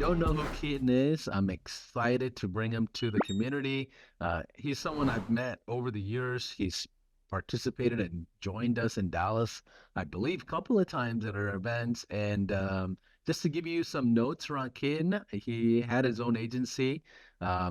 don't know who Keaton is, I'm excited to bring him to the community. He's someone I've met over the years. He's participated and joined us in Dallas, I believe, a couple of times at our events. And just to give you some notes around Keaton, he had his own agency.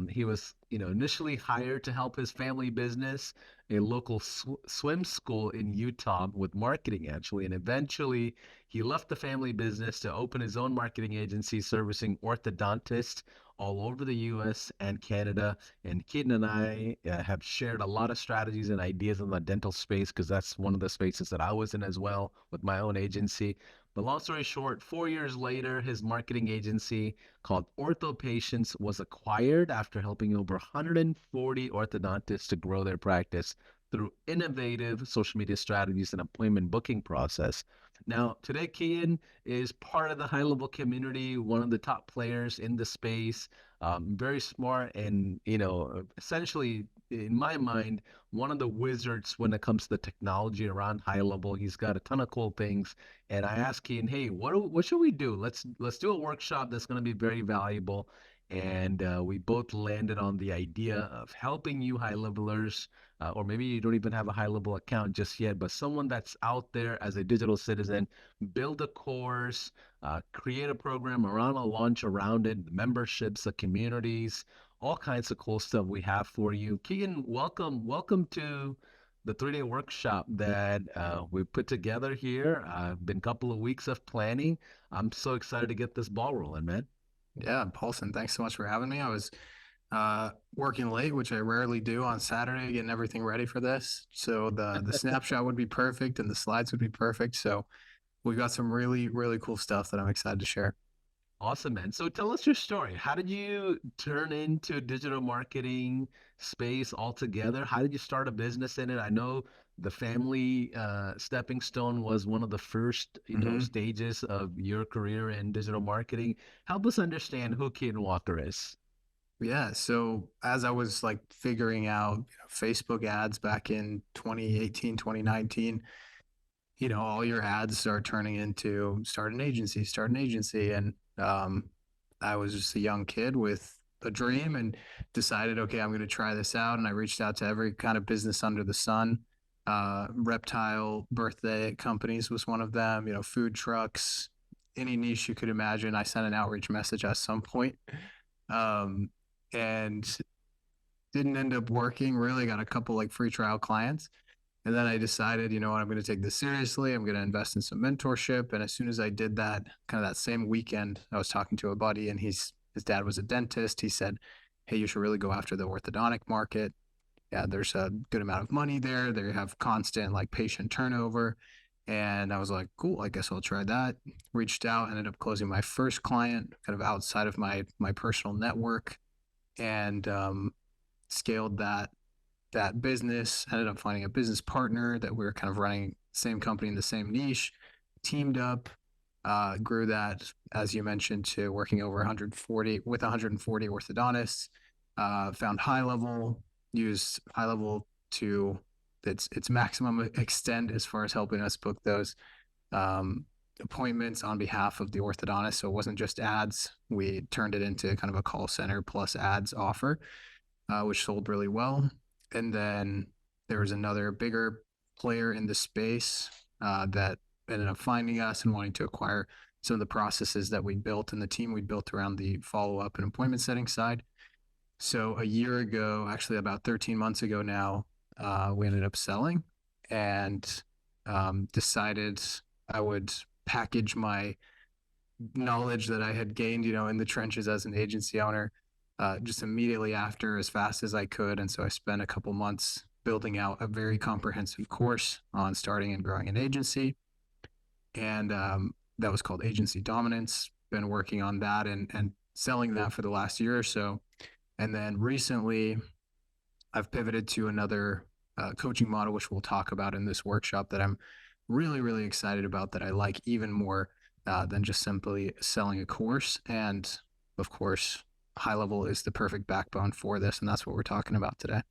He was, initially hired to help his family business, a local swim school in Utah, with marketing actually, and eventually he left the family business to open his own marketing agency servicing orthodontists all over the US and Canada. And Keaton and I have shared a lot of strategies and ideas in the dental space because that's one of the spaces that I was in as well with my own agency. But long story short, 4 years later, his marketing agency called Ortho Patients was acquired after helping over 140 orthodontists to grow their practice through innovative social media strategies and appointment booking process. Now, today, Kian is part of the HighLevel community, one of the top players in the space, very smart, and, essentially, in my mind, one of the wizards when it comes to the technology around HighLevel. He's got a ton of cool things. And I asked Kian, hey, what should we do? Let's do a workshop that's going to be very valuable. And we both landed on the idea of helping you high levelers, or maybe you don't even have a high level account just yet, but someone that's out there as a digital citizen, build a course, create a program around a launch around it, memberships, the communities, all kinds of cool stuff we have for you. Keegan, welcome to the 3-day workshop that we put together here. Been a couple of weeks of planning. I'm so excited to get this ball rolling, man. Yeah, Paulson, thanks so much for having me. I was working late, which I rarely do on Saturday, getting everything ready for this. So the snapshot would be perfect and the slides would be perfect. So we've got some really, really cool stuff that I'm excited to share. Awesome, man. So tell us your story. How did you turn into digital marketing space altogether? How did you start a business in it? I know the family stepping stone was one of the first, hmm stages of your career in digital marketing. Help us understand who Keaton Walker is. Yeah. So as I was like figuring out Facebook ads back in 2018, 2019, all your ads start turning into start an agency. And I was just a young kid with a dream and decided, okay, I'm going to try this out. And I reached out to every kind of business under the sun. Reptile birthday companies was one of them, food trucks, any niche you could imagine. I sent an outreach message at some point. Um, and didn't end up working really. Got a couple like free trial clients. And then I decided, you know what, I'm going to take this seriously. I'm going to invest in some mentorship. And as soon as I did that, kind of that same weekend, I was talking to a buddy and his dad was a dentist. He said, hey, you should really go after the orthodontic market. Yeah, there's a good amount of money there. They have constant like patient turnover. And I was like, cool, I guess I'll try that. Reached out, ended up closing my first client kind of outside of my personal network and scaled that business, ended up finding a business partner that we were kind of running the same company in the same niche, teamed up, grew that, as you mentioned, to working over 140 with 140 orthodontists, found HighLevel, used HighLevel to its maximum extent as far as helping us book those appointments on behalf of the orthodontist. So it wasn't just ads. We turned it into kind of a call center plus ads offer, which sold really well. And then there was another bigger player in the space that ended up finding us and wanting to acquire some of the processes that we built and the team we built around the follow-up and appointment setting side. So a year ago, actually about 13 months ago now, we ended up selling and decided I would package my knowledge that I had gained, in the trenches as an agency owner, just immediately after as fast as I could. And so I spent a couple months building out a very comprehensive course on starting and growing an agency. And that was called Agency Dominance. Been working on that and selling that for the last year or so. And then recently, I've pivoted to another coaching model, which we'll talk about in this workshop that I'm really, really excited about, that I like even more than just simply selling a course. And of course, HighLevel is the perfect backbone for this. And that's what we're talking about today.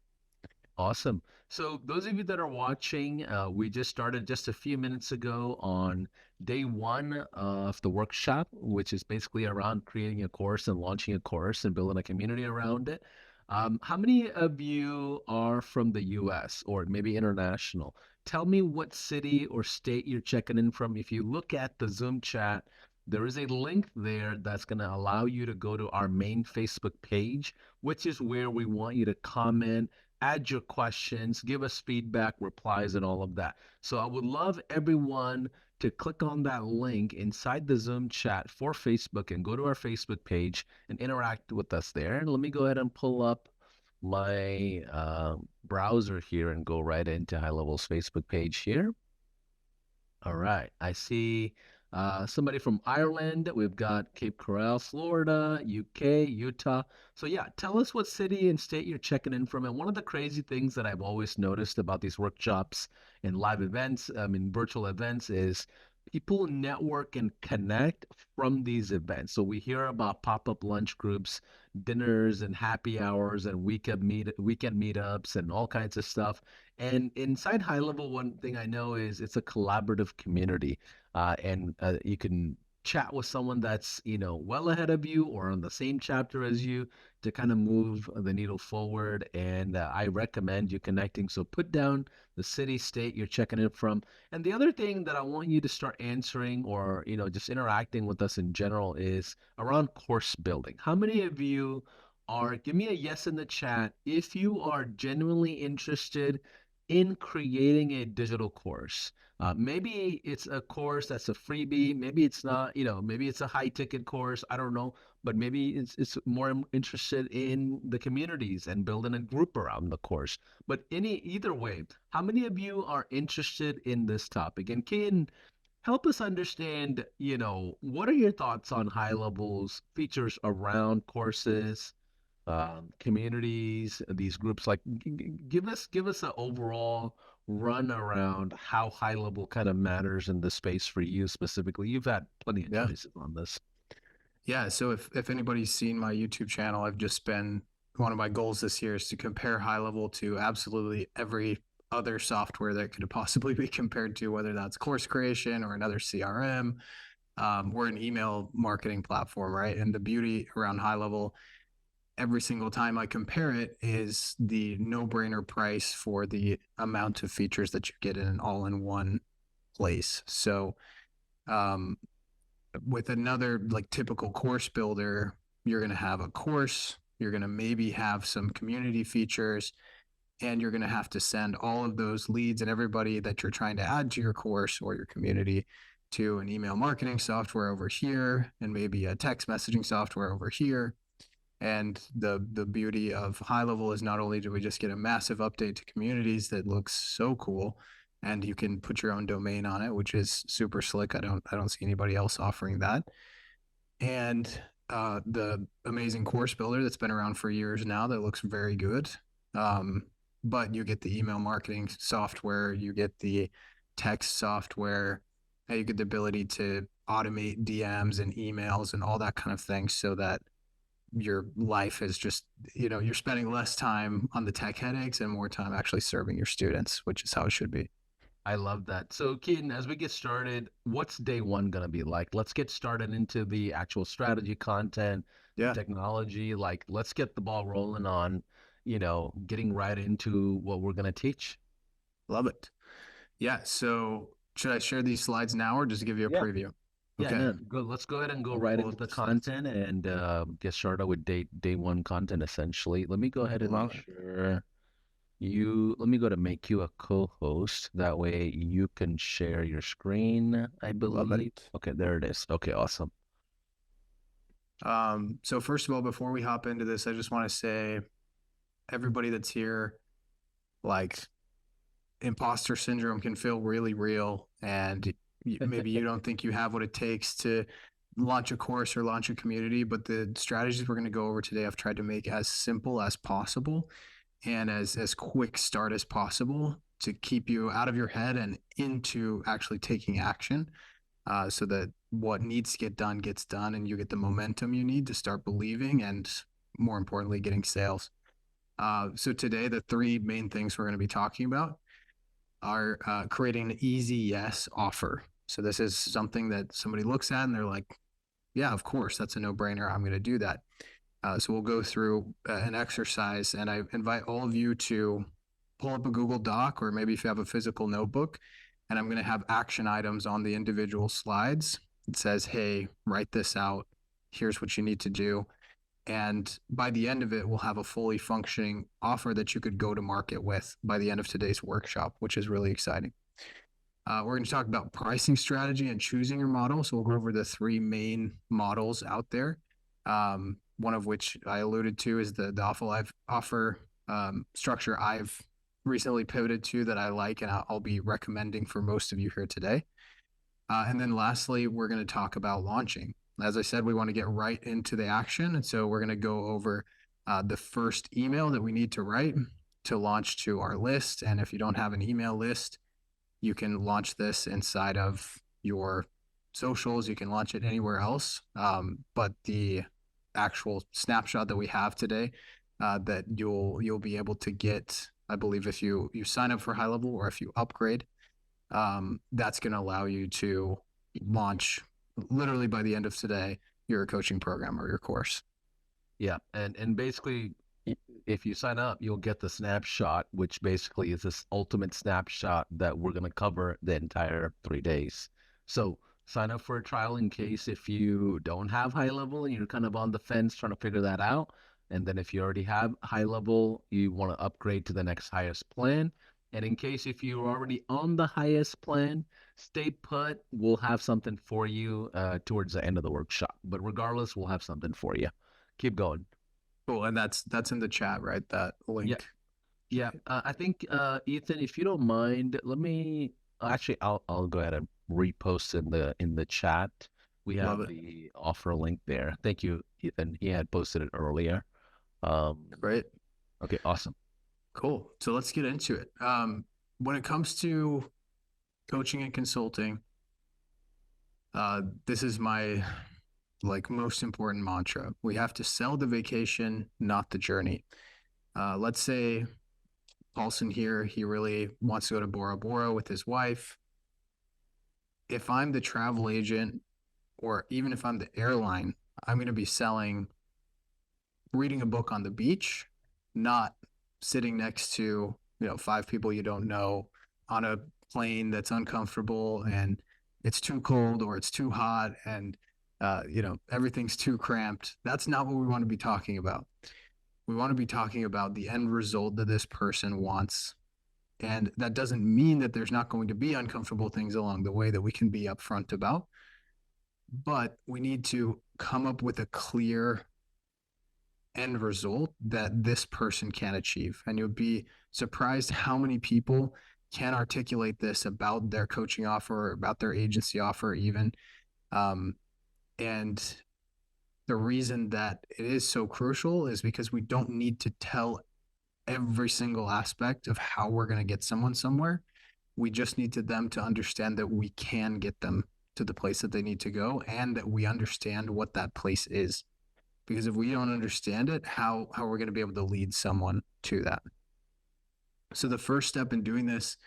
Awesome. So, those of you that are watching, we just started just a few minutes ago on day one of the workshop, which is basically around creating a course and launching a course and building a community around it. How many of you are from the US or maybe international? Tell me what city or state you're checking in from. If you look at the Zoom chat, there is a link there that's going to allow you to go to our main Facebook page, which is where we want you to comment, add your questions, give us feedback, replies, and all of that. So I would love everyone to click on that link inside the Zoom chat for Facebook and go to our Facebook page and interact with us there. And let me go ahead and pull up my browser here and go right into High Level's Facebook page here. All right. I see somebody from Ireland. We've got Cape Coral, Florida, UK, Utah. So, yeah, tell us what city and state you're checking in from. And one of the crazy things that I've always noticed about these workshops and live events, I mean, virtual events, is people network and connect from these events. So, we hear about pop up lunch groups, dinners, and happy hours, and weekend meetups, and all kinds of stuff. And inside High Level, one thing I know is it's a collaborative community, and you can chat with someone that's well ahead of you or on the same chapter as you to kind of move the needle forward. And I recommend you connecting. So put down the city, state you're checking it from. And the other thing that I want you to start answering or just interacting with us in general is around course building. How many of you are, give me a yes in the chat if you are genuinely interested in creating a digital course. Maybe it's a course that's a freebie. Maybe it's not, maybe it's a high ticket course. I don't know. But maybe it's more interested in the communities and building a group around the course. But either way, how many of you are interested in this topic? And can help us understand, what are your thoughts on high levels features around courses, communities, these groups? Like, give us an overall run around how high level kind of matters in the space for you specifically. You've had plenty of Yeah. choices on this. Yeah. So if anybody's seen my YouTube channel, I've just been one of my goals this year is to compare high level to absolutely every other software that could possibly be compared to, whether that's course creation or another CRM. We're an email marketing platform, right? And the beauty around high level, every single time I compare it, is the no-brainer price for the amount of features that you get in an all-in-one place. So um, with another like typical course builder, you're going to have a course, you're going to maybe have some community features, and you're going to have to send all of those leads and everybody that you're trying to add to your course or your community to an email marketing software over here and maybe a text messaging software over here. And the beauty of high level is not only do we just get a massive update to communities that looks so cool, and you can put your own domain on it, which is super slick. I don't see anybody else offering that. And the amazing course builder that's been around for years now that looks very good. But you get the email marketing software, you get the text software, and you get the ability to automate DMs and emails and all that kind of thing so that your life is just, you're spending less time on the tech headaches and more time actually serving your students, which is how it should be. I love that. So, Keaton, as we get started, what's day one going to be like? Let's get started into the actual strategy content, the Yeah, technology. Like, let's get the ball rolling on, getting right into what we're going to teach. love it. Yeah. So should I share these slides now or just give you a Yeah. preview? Yeah, Okay. no, go. Let's go ahead and go I'll right pull into up the the slides. content and get started with day one content. Essentially, let me go ahead and make Love it. sure you. Let me go to make you a co-host. That way you can share your screen. I Love believe. it. Okay, there it is. Okay, awesome. So first of all, before we hop into this, I just want to say everybody that's here, like, imposter syndrome can feel really real, and maybe you don't think you have what it takes to launch a course or launch a community, but the strategies we're going to go over today I've tried to make as simple as possible and as quick start as possible to keep you out of your head and into actually taking action, so that what needs to get done gets done and you get the momentum you need to start believing and, more importantly, getting sales. So today, the three main things we're going to be talking about are creating an easy yes offer. So this is something that somebody looks at and they're like, yeah, of course, that's a no brainer. I'm going to do that. So we'll go through an exercise, and I invite all of you to pull up a Google Doc, or maybe if you have a physical notebook, and I'm going to have action items on the individual slides. It says, hey, write this out. Here's what you need to do. And by the end of it, we'll have a fully functioning offer that you could go to market with by the end of today's workshop, which is really exciting. We're going to talk about pricing strategy and choosing your model. So we'll go over the three main models out there. One of which I alluded to is the offer structure I've recently pivoted to that I like, and I'll be recommending for most of you here today. And then lastly, we're going to talk about launching. As I said, we want to get right into the action. And so we're going to go over the first email that we need to write to launch to our list. And if you don't have an email list, you can launch this inside of your socials. You can launch it anywhere else. But the actual snapshot that we have today that you'll be able to get, I believe, if you sign up for HighLevel or if you upgrade, that's going to allow you to launch literally by the end of today your coaching program or your course. Yeah, and basically, if you sign up, you'll get the snapshot, which basically is this ultimate snapshot that we're going to cover the entire 3 days. So sign up for a trial in case if you don't have HighLevel and you're kind of on the fence trying to figure that out. And then if you already have HighLevel, you want to upgrade to the next highest plan. And in case if you're already on the highest plan, stay put. We'll have something for you towards the end of the workshop. But regardless, we'll have something for you. Keep going. Cool. And that's in the chat, right? That Yeah, link. yeah. I think Ethan, if you don't mind, let me actually I'll go ahead and repost in the chat. We Love have it. the offer link there. Thank you, Ethan. He had posted it earlier. Um, Great. okay, awesome. Cool. So let's get into it. When it comes to coaching and consulting, this is my most important mantra. We have to sell the vacation, not the journey. Let's say Paulson here, he really wants to go to Bora Bora with his wife. If I'm the travel agent, or even if I'm the airline, I'm going to be selling reading a book on the beach, not sitting next to, five people you don't know on a plane that's uncomfortable and it's too cold or it's too hot and everything's too cramped. That's not what we want to be talking about. We want to be talking about the end result that this person wants. And that doesn't mean that there's not going to be uncomfortable things along the way that we can be upfront about. But we need to come up with a clear end result that this person can achieve. And you'll be surprised how many people can articulate this about their coaching offer, or about their agency offer, even. And the reason that it is so crucial is because we don't need to tell every single aspect of how we're going to get someone somewhere. We just need them to understand that we can get them to the place that they need to go, and that we understand what that place is. Because if we don't understand it, how are we going to be able to lead someone to that? So the first step in doing this,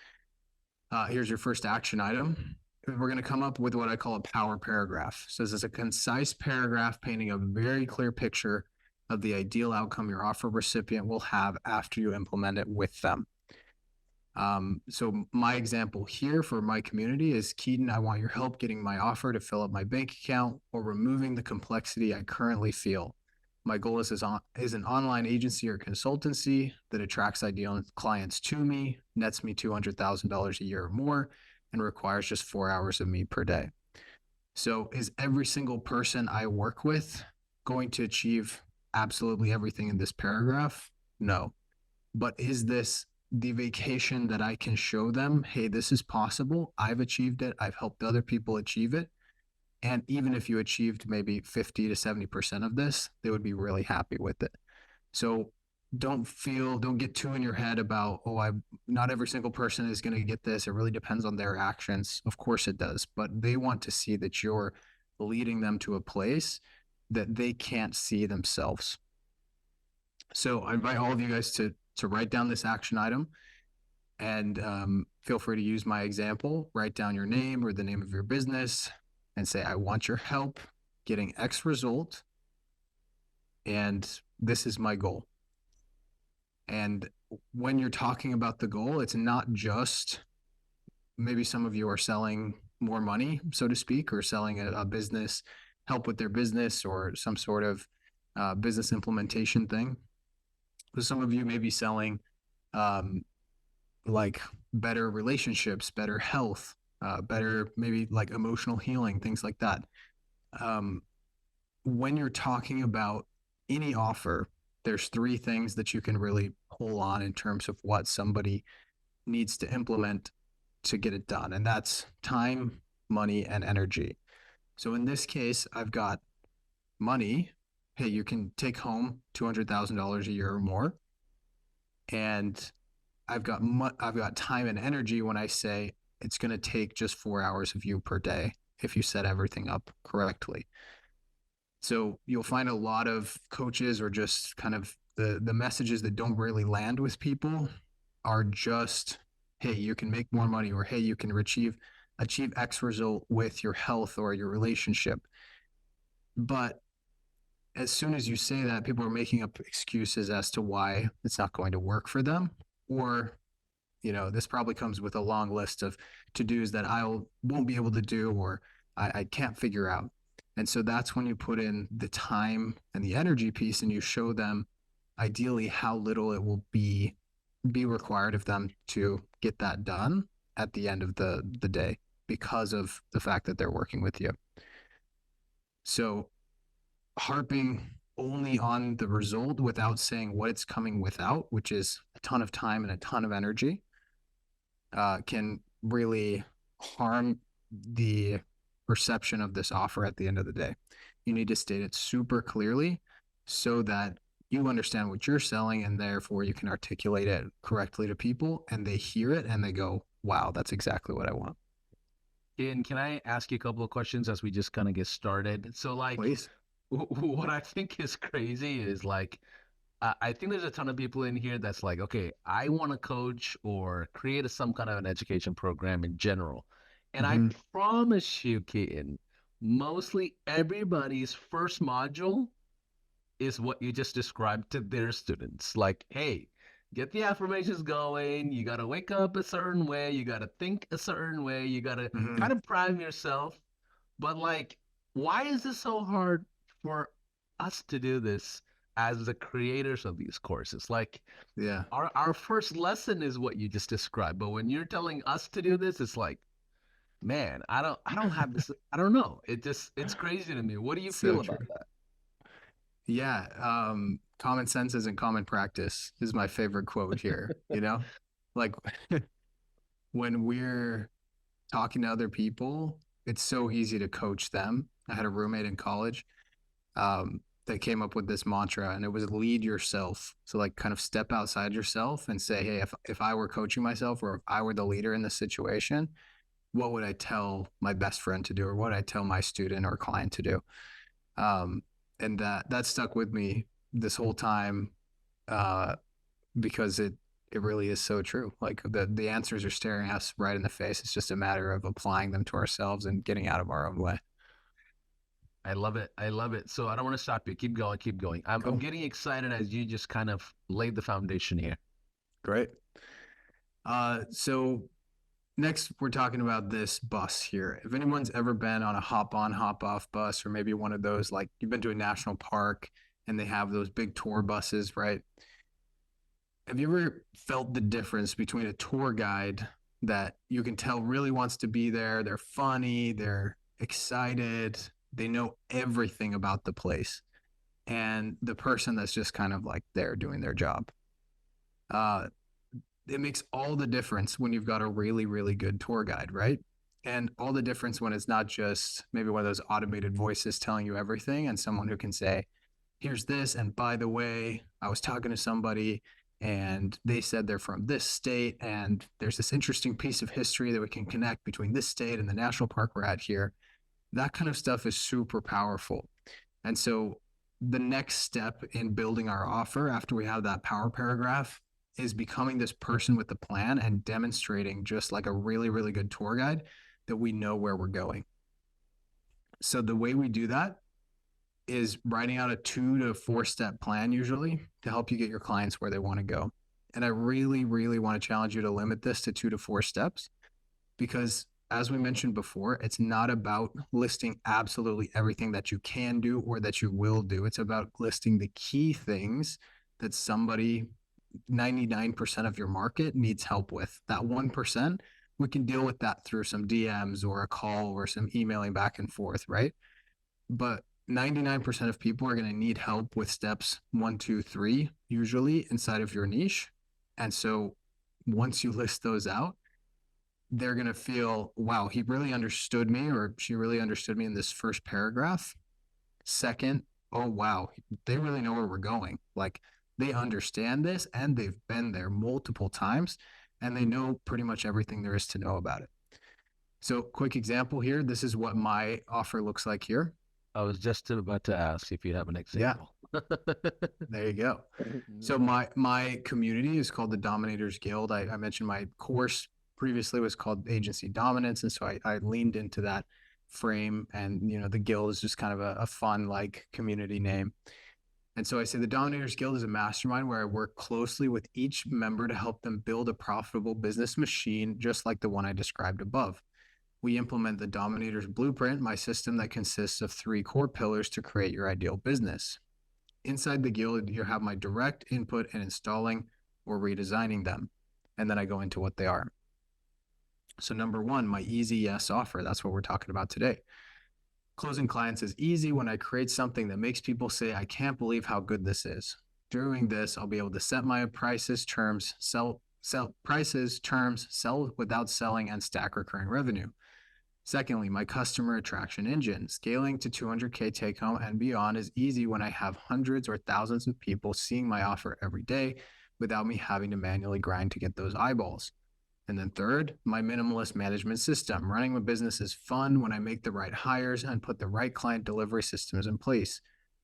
here's your first action item. We're going to come up with what I call a power paragraph. So this is a concise paragraph painting a very clear picture of the ideal outcome your offer recipient will have after you implement it with them. So my example here for my community is, Keaton, I want your help getting my offer to fill up my bank account or removing the complexity I currently feel. My goal is an online agency or consultancy that attracts ideal clients to me, nets me $200,000 a year or more, and requires just 4 hours of me per day. So is every single person I work with going to achieve absolutely everything in this paragraph? No. But is this the vacation that I can show them, hey, this is possible. I've achieved it. I've helped other people achieve it. And even if you achieved maybe 50 to 70% of this, they would be really happy with it. So don't get too in your head about, not every single person is going to get this. It really depends on their actions. Of course it does, but they want to see that you're leading them to a place that they can't see themselves. So I invite all of you guys to write down this action item, and feel free to use my example. Write down your name or the name of your business and say, I want your help getting X result, and this is my goal. And when you're talking about the goal, it's not just, maybe some of you are selling more money, so to speak, or selling a business, help with their business or some sort of business implementation thing. So some of you may be selling um, like better relationships, better health, better maybe like emotional healing, things like that. Um, when you're talking about any offer, there's three things that you can really pull on in terms of what somebody needs to implement to get it done. And that's time, money, and energy. So in this case, I've got money. Hey, you can take home $200,000 a year or more. And I've got time and energy when I say it's going to take just 4 hours of you per day if you set everything up correctly. So you'll find a lot of coaches, or just kind of the messages that don't really land with people, are just, hey, you can make more money, or hey, you can achieve X result with your health or your relationship. But as soon as you say that, people are making up excuses as to why it's not going to work for them. Or, this probably comes with a long list of to-dos that I won't be able to do, or I can't figure out. And so that's when you put in the time and the energy piece, and you show them ideally how little it will be required of them to get that done at the end of the day, because of the fact that they're working with you. So harping only on the result without saying what it's coming without, which is a ton of time and a ton of energy, can really harm the perception of this offer at the end of the day. You need to state it super clearly so that you understand what you're selling, and therefore you can articulate it correctly to people, and they hear it and they go, wow, that's exactly what I want. And can I ask you a couple of questions as we just kind of get started? So, like, Please. what I think is crazy is like, I think there's a ton of people in here that's like, okay, I want to coach or create some kind of an education program in general. And I Mm-hmm. promise you, Keaton, mostly everybody's first module is what you just described to their students. Like, hey, get the affirmations going. You got to wake up a certain way. You got to think a certain way. You got to Mm-hmm. kind of prime yourself. But, like, why is this so hard for us to do this as the creators of these courses? Like, Yeah. our first lesson is what you just described. But when you're telling us to do this, it's like, man, I don't have this. I don't know. It's crazy to me. What do you So feel about true. that? Yeah. Common sense isn't common practice is my favorite quote here, like when we're talking to other people, it's so easy to coach them. I had a roommate in college that came up with this mantra, and it was lead yourself. So, like, kind of step outside yourself and say, hey, if I were coaching myself, or if I were the leader in this situation, what would I tell my best friend to do, or what would I tell my student or client to do? Um, and that stuck with me this whole time, uh, because it really is so true. Like, the answers are staring us right in the face. It's just a matter of applying them to ourselves and getting out of our own way. I love it. I love it. So I don't want to stop you. Keep going. Keep going. I'm Cool. getting excited as you just kind of laid the foundation here. Great. So next, we're talking about this bus here. If anyone's ever been on a hop on, hop off bus, or maybe one of those, like you've been to a national park and they have those big tour buses, right? Have you ever felt the difference between a tour guide that you can tell really wants to be there? They're funny, they're excited, they know everything about the place, and the person that's just kind of like there doing their job. Uh, it makes all the difference when you've got a really, really good tour guide, right? And all the difference when it's not just maybe one of those automated voices telling you everything, and someone who can say, here's this. And by the way, I was talking to somebody and they said they're from this state. And there's this interesting piece of history that we can connect between this state and the national park we're at here. That kind of stuff is super powerful. And so the next step in building our offer after we have that power paragraph is becoming this person with the plan and demonstrating, just like a really, really good tour guide, that we know where we're going. So the way we do that is writing out a 2 to 4 step plan usually to help you get your clients where they want to go. And I really, really want to challenge you to limit this to 2 to 4 steps, because as we mentioned before, it's not about listing absolutely everything that you can do or that you will do. It's about listing the key things that somebody, 99% of your market, needs help with. That 1%, we can deal with that through some DMs or a call or some emailing back and forth, right? But 99% of people are going to need help with steps 1, 2, 3, usually inside of your niche. And so once you list those out, they're going to feel, wow, he really understood me, or she really understood me in this first paragraph. Second, oh, wow, they really know where we're going. Like, they understand this and they've been there multiple times and they know pretty much everything there is to know about it. So, quick example here. This is what my offer looks like here. I was just about to ask if you have an Yeah, example. there you go. So my community is called the Dominators Guild. I mentioned my course previously was called Agency Dominance, and so I leaned into that frame. And the guild is just kind of a fun, like, community name. And so I say the Dominators Guild is a mastermind where I work closely with each member to help them build a profitable business machine, just like the one I described above. We implement the Dominators Blueprint, my system that consists of 3 core pillars to create your ideal business. Inside the guild, you have my direct input in installing or redesigning them. And then I go into what they are. So number 1, my easy yes offer. That's what we're talking about today. Closing clients is easy when I create something that makes people say, I can't believe how good this is. Doing this, I'll be able to set my prices, terms, sell prices, terms, sell without selling, and stack recurring revenue. Secondly, my customer attraction engine. Scaling to 200K take home and beyond is easy when I have hundreds or thousands of people seeing my offer every day without me having to manually grind to get those eyeballs. And then third, my minimalist management system. Running my business is fun when I make the right hires and put the right client delivery systems in place.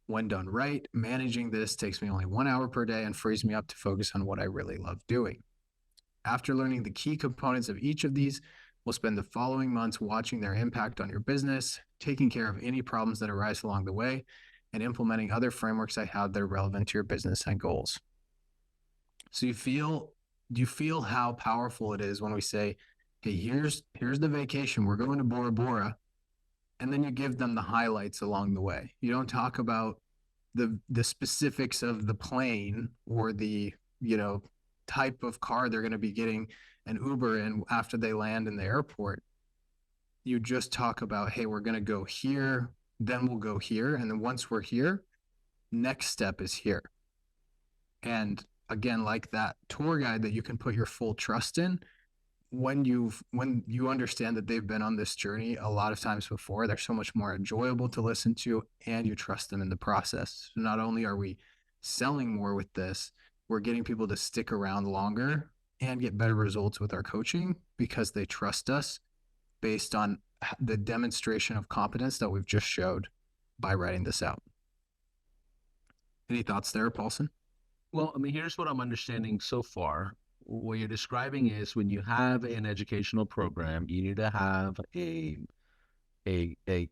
When done right, managing this takes me only 1 hour per day and frees me up to focus on what I really love doing. After learning the key components of each of these, we'll spend the following months watching their impact on your business, taking care of any problems that arise along the way, and implementing other frameworks I have that are relevant to your business and goals. So do you feel how powerful it is when we say, hey, here's the vacation. We're going to Bora Bora. And then you give them the highlights along the way. You don't talk about the specifics of the plane or the, type of car they're going to be getting an Uber in after they land in the airport. You just talk about, hey, we're going to go here, then we'll go here. And then once we're here, next step is here. And again, like that tour guide that you can put your full trust in, when you understand that they've been on this journey a lot of times before, they're so much more enjoyable to listen to, and you trust them in the process. So not only are we selling more with this, we're getting people to stick around longer and get better results with our coaching because they trust us based on the demonstration of competence that we've just showed by writing this out. Any thoughts there, Paulson? Well, I mean, here's what I'm understanding so far. What you're describing is when you have an educational program, you need to have a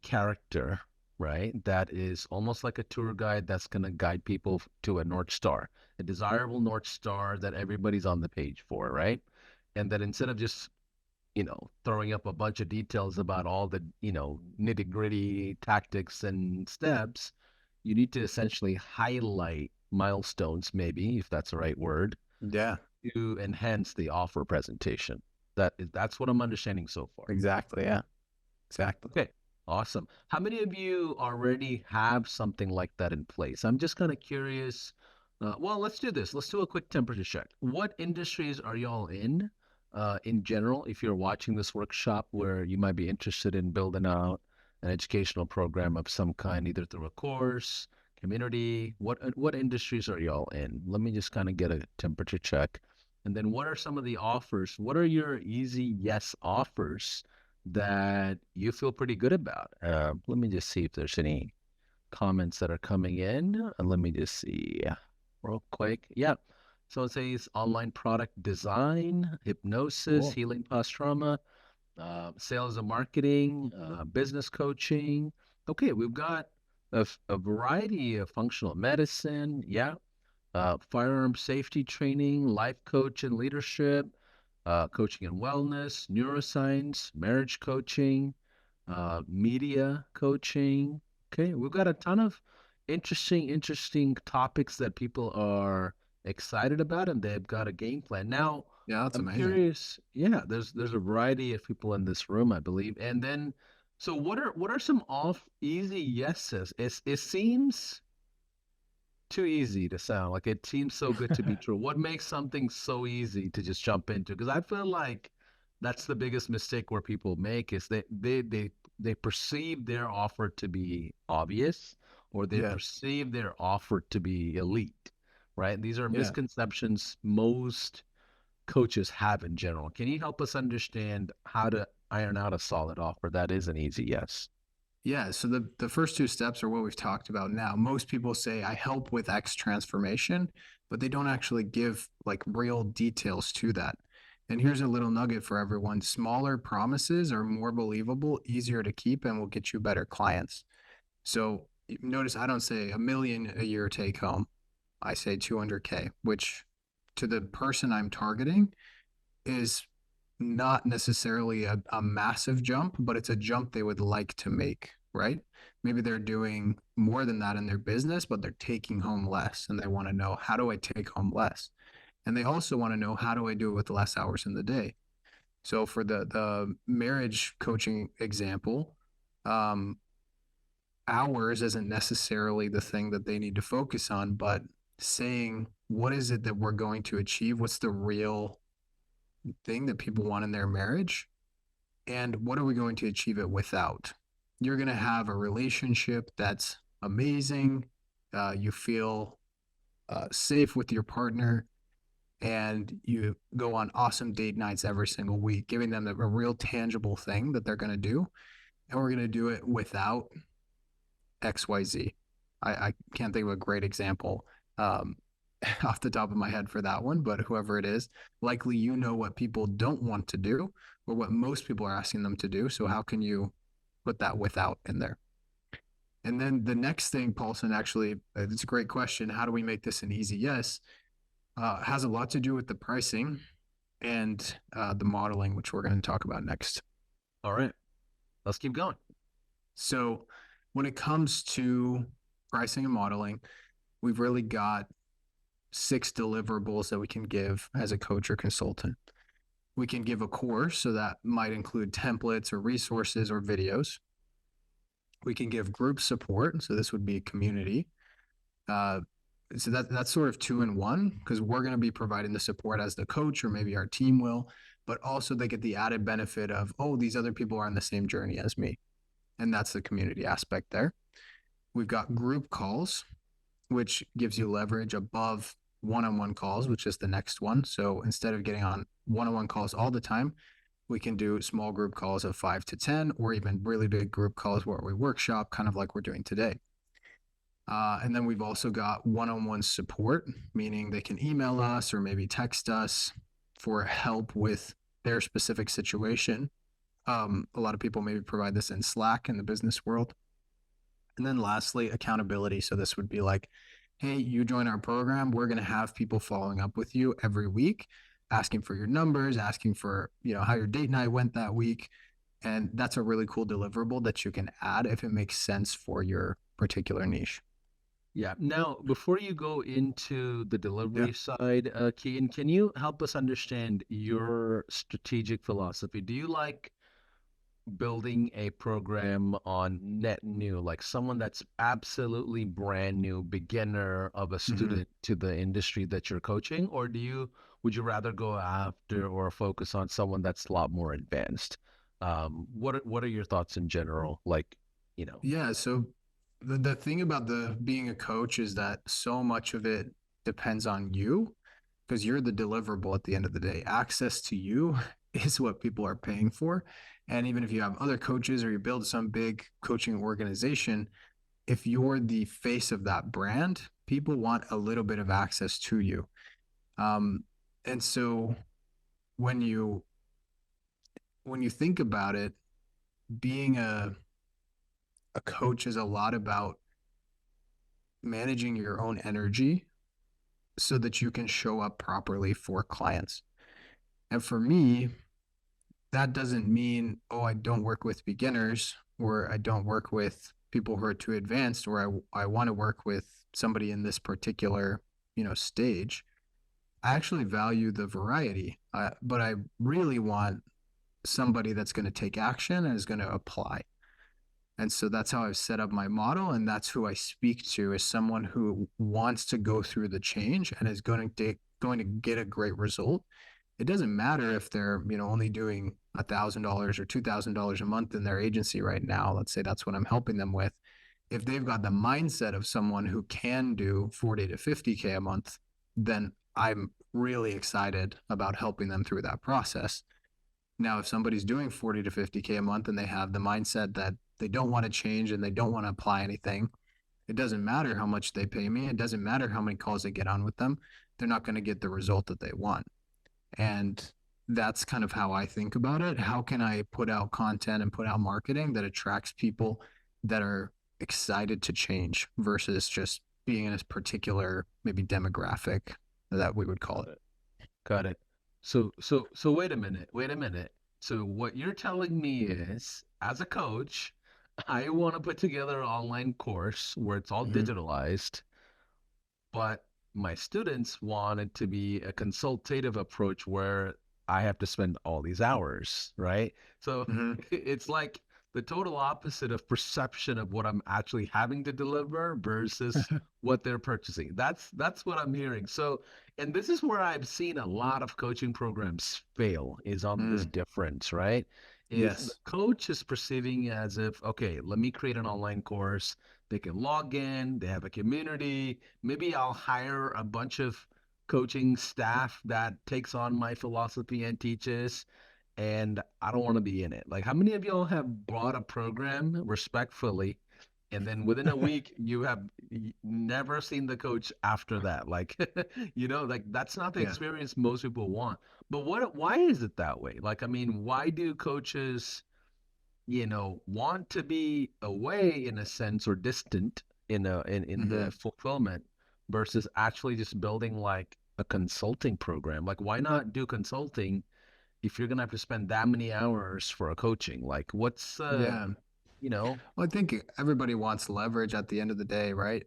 character, right? That is almost like a tour guide that's going to guide people to a North Star, a desirable North Star that everybody's on the page for, right? And that instead of just, throwing up a bunch of details about all the, nitty-gritty tactics and steps, you need to essentially highlight milestones, maybe, if that's the right word, Yeah, to enhance the offer presentation. That's what I'm understanding so far. exactly. Yeah, exactly. Okay, awesome. How many of you already have something like that in place? I'm just kind of curious. Well, let's do this. Let's do a quick temperature check. What industries are y'all in general, if you're watching this workshop where you might be interested in building out an educational program of some kind, either through a course, community, what industries are y'all in? Let me just kind of get a temperature check. And then what are some of the offers? What are your easy yes offers that you feel pretty good about? Let me just see if there's any comments that are coming in. Let me just see real quick. Yeah. So it says online product design, hypnosis, Cool. healing past trauma, sales and marketing, business coaching. Okay, we've got a variety of functional medicine. Yeah. Firearm safety training, life coach and leadership, coaching and wellness, neuroscience, marriage coaching, media coaching. Okay, we've got a ton of interesting topics that people are excited about, and they've got a game plan. Now, Yeah, that's I'm amazing. curious. Yeah, there's a variety of people in this room, I believe. And then, so what are some off easy yeses? It seems too easy to sound like it seems so good to be true. What makes something so easy to just jump into? Because I feel like that's the biggest mistake where people make is they perceive their offer to be obvious or they Yeah. perceive their offer to be elite, right? These are Yeah. misconceptions most coaches have in general. Can you help us understand how to iron out a solid offer that is an easy yes? Yeah. So the first two steps are what we've talked about now. Most people say I help with X transformation, but they don't actually give like real details to that. And here's a little nugget for everyone. Smaller promises are more believable, easier to keep, and will get you better clients. So notice I don't say 1 million a year take home. I say 200K, which to the person I'm targeting is not necessarily a massive jump, but it's a jump they would like to make, right? Maybe they're doing more than that in their business, but they're taking home less and they want to know, how do I take home less? And they also want to know, how do I do it with less hours in the day? So for the marriage coaching example, um, hours isn't necessarily the thing that they need to focus on, but saying, what is it that we're going to achieve? What's the real thing that people want in their marriage? And what are we going to achieve it without? You're going to have a relationship that's amazing. You feel safe with your partner, and you go on awesome date nights every single week, giving them a real tangible thing that they're going to do. And we're going to do it without XYZ. I can't think of a great example off the top of my head for that one, but whoever it is, likely you know what people don't want to do or what most people are asking them to do. So how can you put that without in there? And then the next thing, Paulson, actually, it's a great question. How do we make this an easy yes? Has a lot to do with the pricing and the modeling, which we're going to talk about next. All right, let's keep going. So when it comes to pricing and modeling, we've really got 6 deliverables that we can give as a coach or consultant. We can give a course, so that might include templates or resources or videos. We can give group support, so this would be community. Uh, so that's sort of 2 in 1 because we're going to be providing the support as the coach, or maybe our team will, but also they get the added benefit of, oh, these other people are on the same journey as me. And that's the community aspect there. We've got group calls, which gives you leverage above one-on-one calls, which is the next one. So instead of getting on one-on-one calls all the time, we can do small group calls of 5 to 10, or even really big group calls where we workshop, kind of like we're doing today. And then we've also got one-on-one support, meaning they can email us or maybe text us for help with their specific situation. A lot of people maybe provide this in Slack in the business world. And then lastly, accountability. So this would be like, hey, you join our program, we're going to have people following up with you every week, asking for your numbers, asking for, how your date night went that week. And that's a really cool deliverable that you can add if it makes sense for your particular niche. Yeah. Now, before you go into the Yeah. delivery side, Keaton, can you help us understand your strategic philosophy? Do you like building a program on net new, like someone that's absolutely brand new, beginner of a Mm-hmm. student to the industry that you're coaching, or would you rather go after or focus on someone that's a lot more advanced? What are your thoughts in general? Like, you know, Yeah. So the thing about the being a coach is that so much of it depends on you because you're the deliverable at the end of the day. Access to you is what people are paying for. And even if you have other coaches or you build some big coaching organization, if you're the face of that brand, people want a little bit of access to you. Um, and so when you when you think about it, being a coach is a lot about managing your own energy so that you can show up properly for clients. And for me, that doesn't mean, oh, I don't work with beginners or I don't work with people who are too advanced or I want to work with somebody in this particular, stage. I actually value the variety, but I really want somebody that's going to take action and is going to apply. And so that's how I've set up my model. And that's who I speak to as someone who wants to go through the change and is going to get a great result. It doesn't matter if they're, only doing $1,000 or $2,000 a month in their agency right now. Let's say that's what I'm helping them with. If they've got the mindset of someone who can do 40 to 50K a month, then I'm really excited about helping them through that process. Now, if somebody's doing 40 to 50K a month and they have the mindset that they don't want to change and they don't want to apply anything, it doesn't matter how much they pay me. It doesn't matter how many calls I get on with them. They're not going to get the result that they want. And that's kind of how I think about it. How can I put out content and put out marketing that attracts people that are excited to change versus just being in a particular maybe demographic that we would call it. Got it. So wait a minute. Wait a minute. So what you're telling me is, as a coach, I want to put together an online course where it's all Mm-hmm. digitalized, but my students want it to be a consultative approach where I have to spend all these hours, right? So Mm-hmm. it's like the total opposite of perception of what I'm actually having to deliver versus what they're purchasing. That's what I'm hearing. So, and this is where I've seen a lot of coaching programs fail is on this Mm. difference, right? Is the Yes. coach is perceiving as if, okay, let me create an online course. They can log in, they have a community. Maybe I'll hire a bunch of coaching staff that takes on my philosophy and teaches, and I don't want to be in it. Like, how many of y'all have bought a program respectfully, and then within a week you have never seen the coach after that? Like, like that's not the Yeah. experience most people want. But why is it that way? Like, I mean, why do coaches want to be away in a sense or distant in the Mm-hmm. fulfillment versus actually just building like a consulting program? Like, why not do consulting if you're gonna have to spend that many hours for a coaching? Like, Yeah. you know, Well, I think everybody wants leverage at the end of the day, right?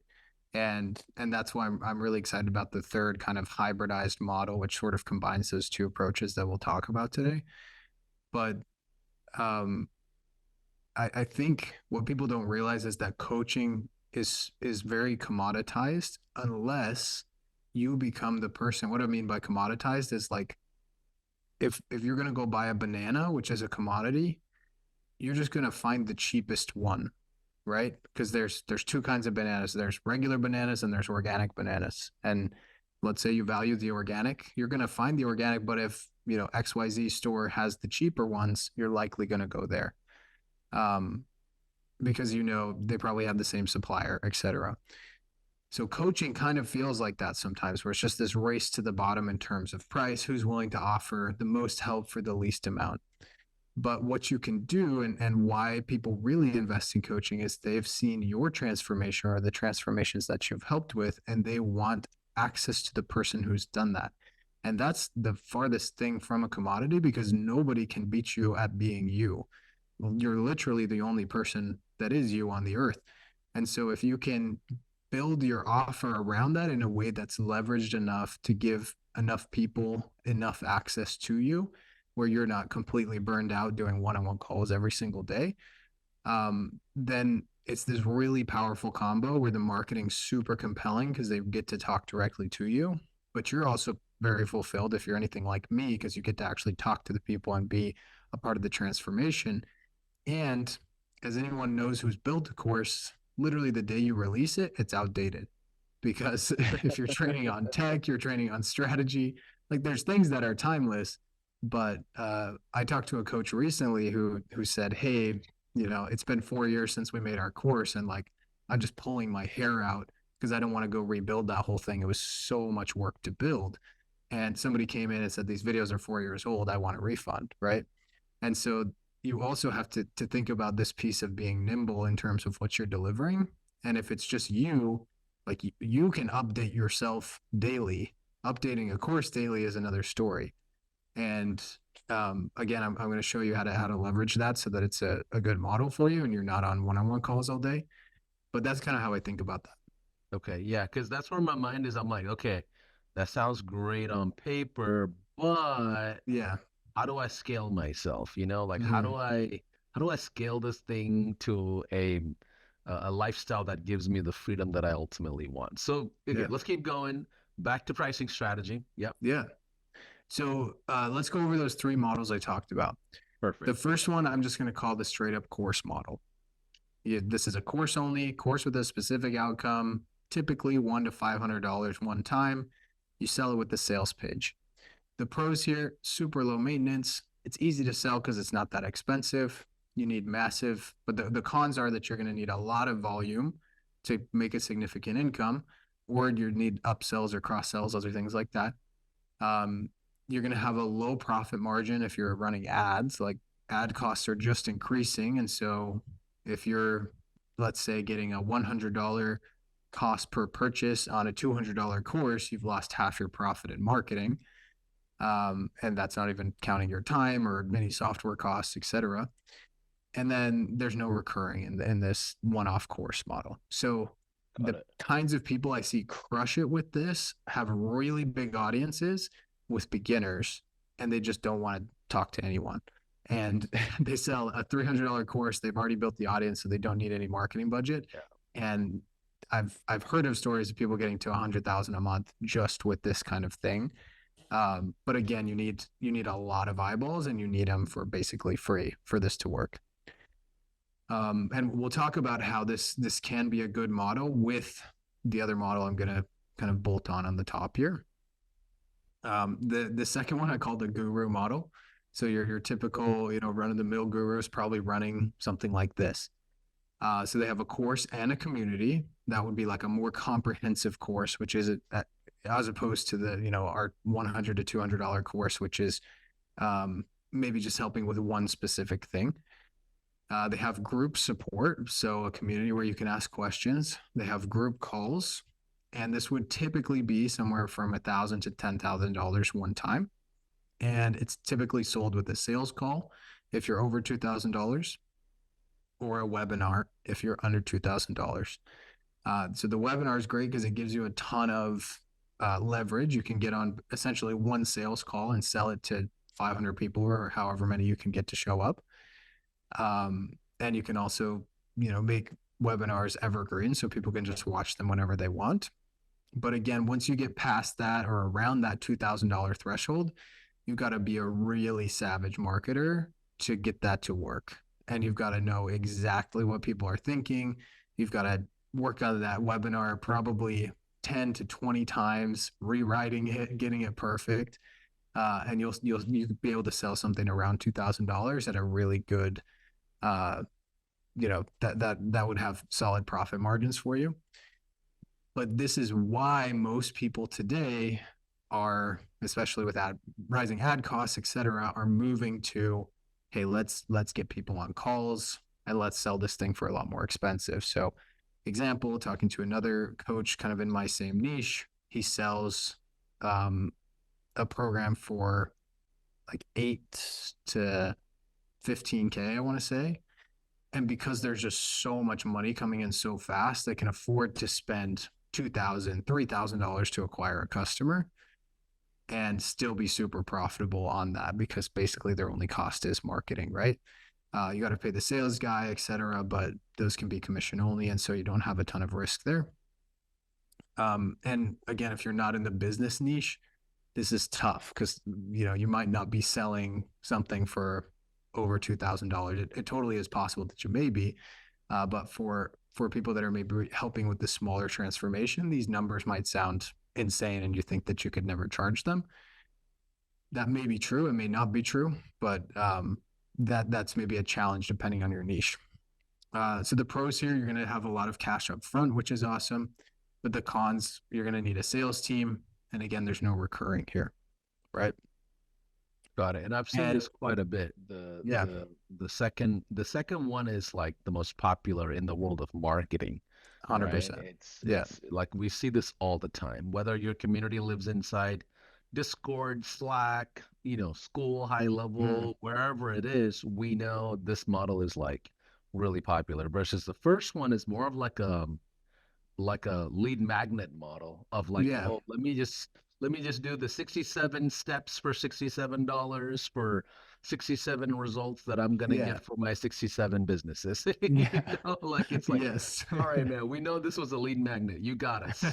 And that's why I'm really excited about the third kind of hybridized model, which sort of combines those two approaches that we'll talk about today. But um, I think what people don't realize is that coaching is very commoditized unless you become the person. What I mean by commoditized is like if you're gonna go buy a banana, which is a commodity, you're just gonna find the cheapest one, right? Because there's two kinds of bananas. There's regular bananas and there's organic bananas. And let's say you value the organic, you're gonna find the organic, but if XYZ store has the cheaper ones, you're likely gonna go there. Um, because they probably have the same supplier, et cetera. So coaching kind of feels like that sometimes, where it's just this race to the bottom in terms of price, who's willing to offer the most help for the least amount. But what you can do and why people really invest in coaching is they've seen your transformation or the transformations that you've helped with, and they want access to the person who's done that. And that's the farthest thing from a commodity because nobody can beat you at being you. You're literally the only person that is you on the earth. And so if you can build your offer around that in a way that's leveraged enough to give enough people enough access to you, where you're not completely burned out doing one-on-one calls every single day, then it's this really powerful combo where the marketing's super compelling because they get to talk directly to you, but you're also very fulfilled if you're anything like me because you get to actually talk to the people and be a part of the transformation. And as anyone knows who's built a course, literally the day you release it, it's outdated. Because if you're training on tech, you're training on strategy, like there's things that are timeless. But I talked to a coach recently who said, "Hey, it's been 4 years since we made our course, and like I'm just pulling my hair out because I don't want to go rebuild that whole thing. It was so much work to build. And somebody came in and said, these videos are 4 years old. I want a refund. Right. And so you also have to think about this piece of being nimble in terms of what you're delivering. And if it's just you, like you can update yourself daily. Updating a course daily is another story. And again, I'm going to show you how to leverage that so that it's a good model for you and you're not on one-on-one calls all day. But that's kind of how I think about that. Okay, yeah, because that's where my mind is. I'm like, okay, that sounds great on paper, but Yeah. how do I scale myself? Like Mm-hmm. how do I scale this thing to a lifestyle that gives me the freedom that I ultimately want? So, okay, Yeah. let's keep going. Back to pricing strategy. Yep, Yeah. So let's go over those three models I talked about. The perfect. first one, I'm just going to call the straight up course model. This is a course only, course with a specific outcome, typically $100 to $500 one time. You sell it with the sales page. The pros here, super low maintenance. It's easy to sell because it's not that expensive. You need massive, but the cons are that you're going to need a lot of volume to make a significant income, or you need upsells or cross sells, other things like that. Um, you're going to have a low profit margin if you're running ads. Like ad costs are just increasing. And so if you're, let's say, getting a $100 cost per purchase on a $200 course, you've lost half your profit in marketing. And that's not even counting your time or any software costs, et cetera. And then there's no recurring in this one-off course model. So Got the it. kinds of people I see crush it with this have really big audiences with beginners, and they just don't want to talk to anyone. And they sell a $300 course. They've already built the audience, so they don't need any marketing budget. Yeah, And I've heard of stories of people getting to 100,000 a month just with this kind of thing. But again, you need a lot of eyeballs, and you need them for basically free for this to work. And we'll talk about how this can be a good model with the other model I'm going to kind of bolt on the top here. The second one I call the guru model. So your typical run of the mill guru is probably running something like this. So they have a course and a community. That would be like a more comprehensive course, which is as opposed to the our $100 to $200 course, which is maybe just helping with one specific thing. They have group support, so a community where you can ask questions. They have group calls, and this would typically be somewhere from $1,000 to $10,000 one time. And it's typically sold with a sales call if you're over $2,000, or a webinar if you're under $2,000. So the webinar is great because it gives you a ton of leverage. You can get on essentially one sales call and sell it to 500 people or however many you can get to show up. And you can also, make webinars evergreen so people can just watch them whenever they want. But again, once you get past that or around that $2,000 threshold, you've got to be a really savage marketer to get that to work. And you've got to know exactly what people are thinking. You've got to work on that webinar probably 10 to 20 times, rewriting it, getting it perfect. And you'll be able to sell something around $2,000 at a really good that would have solid profit margins for you. But this is why most people today are, especially with rising ad costs, et cetera, are moving to, hey, let's get people on calls and let's sell this thing for a lot more expensive. So, example, talking to another coach kind of in my same niche, he sells a program for like 8 to 15K, I want to say. And because there's just so much money coming in so fast, they can afford to spend $2,000, $3,000 to acquire a customer and still be super profitable on that because basically their only cost is marketing, right? You got to pay the sales guy, et cetera, but those can be commission only. And so you don't have a ton of risk there. And again, if you're not in the business niche, this is tough because you might not be selling something for over $2,000. It totally is possible that you may be, but for people that are maybe helping with the smaller transformation, these numbers might sound insane, and you think that you could never charge them. That may be true. It may not be true, but that's maybe a challenge depending on your niche. So the pros here, you're going to have a lot of cash up front, which is awesome. But the cons, you're going to need a sales team. And again, there's no recurring here, right? Got it. And I've seen And this quite a bit. yeah, The second one is like the most popular in the world of marketing, right? 100%. It's Yeah. it's like we see this all the time. Whether your community lives inside Discord, Slack, school, high Mm, level, wherever it is, we know this model is like really popular versus the first one is more of like a lead magnet model of like, yeah. oh, let me just do the 67 steps for $67 for 67 results that I'm gonna Yeah. get for my 67 businesses. Yeah. Like it's like, Yes. all right, man, we know this was a lead magnet. You got us.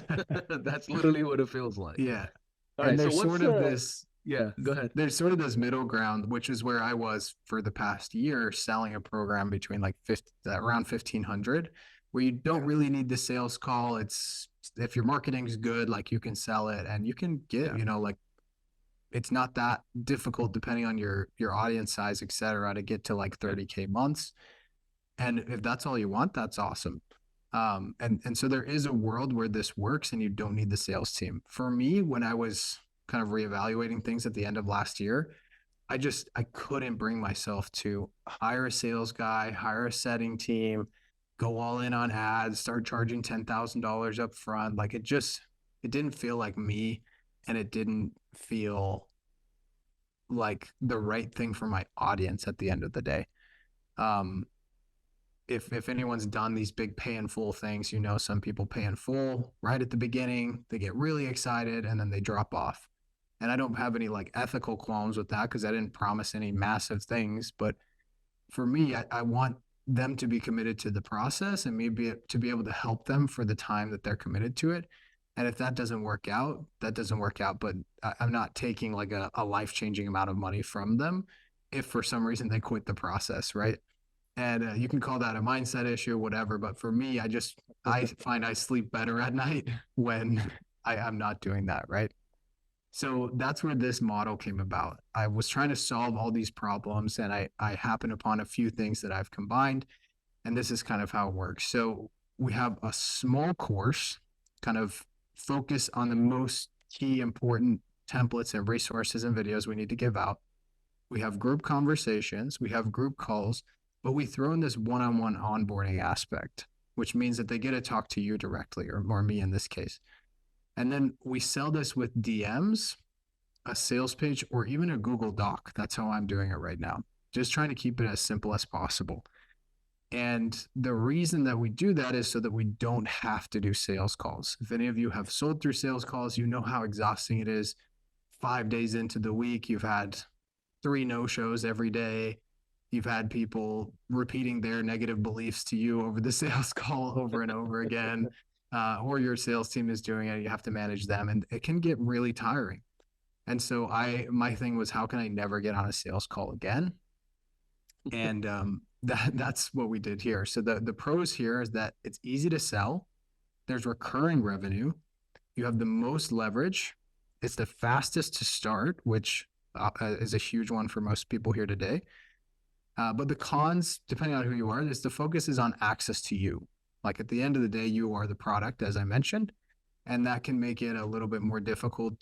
That's literally what it feels like. Yeah. All And right, so what's yeah, go ahead. there's sort of this middle ground, which is where I was for the past year selling a program between like 50, around 1500, where you don't really need the sales call. It's if your marketing's good, like you can sell it and you can get, Yeah. like it's not that difficult depending on your audience size, et cetera, to get to like Yeah. 30K months. And if that's all you want, that's awesome. And so there is a world where this works and you don't need the sales team. For me, when I was kind of reevaluating things at the end of last year, I couldn't bring myself to hire a sales guy, hire a setting team, go all in on ads, start charging $10,000 up front. Like it didn't feel like me, and it didn't feel like the right thing for my audience at the end of the day. Um, if anyone's done these big pay in full things, some people pay in full right at the beginning, they get really excited and then they drop off. And I don't have any like ethical qualms with that because I didn't promise any massive things. But for me, I want them to be committed to the process and maybe to be able to help them for the time that they're committed to it. And if that doesn't work out, that doesn't work out. But I'm not taking like a life changing amount of money from them if for some reason they quit the process, right? And you can call that a mindset issue, whatever. But for me, I find I sleep better at night when I'm not doing that, right? So that's where this model came about. I was trying to solve all these problems, and I happened upon a few things that I've combined, and this is kind of how it works. So we have a small course, kind of focus on the most key important templates and resources and videos we need to give out. We have group conversations, we have group calls, but we throw in this one-on-one onboarding aspect, which means that they get to talk to you directly, or me in this case. And then we sell this with DMs, a sales page, or even a Google Doc. That's how I'm doing it right now. Just trying to keep it as simple as possible. And the reason that we do that is so that we don't have to do sales calls. If any of you have sold through sales calls, you know how exhausting it is. 5 days into the week, you've had 3 no-shows every day. You've had people repeating their negative beliefs to you over the sales call over and over again, or your sales team is doing it. You have to manage them, and it can get really tiring. And so my thing was, how can I never get on a sales call again? And that's what we did here. So the pros here is that it's easy to sell. There's recurring revenue. You have the most leverage. It's the fastest to start, which is a huge one for most people here today. But the cons, depending on who you are, is the focus is on access to you. Like at the end of the day, you are the product, as I mentioned, and that can make it a little bit more difficult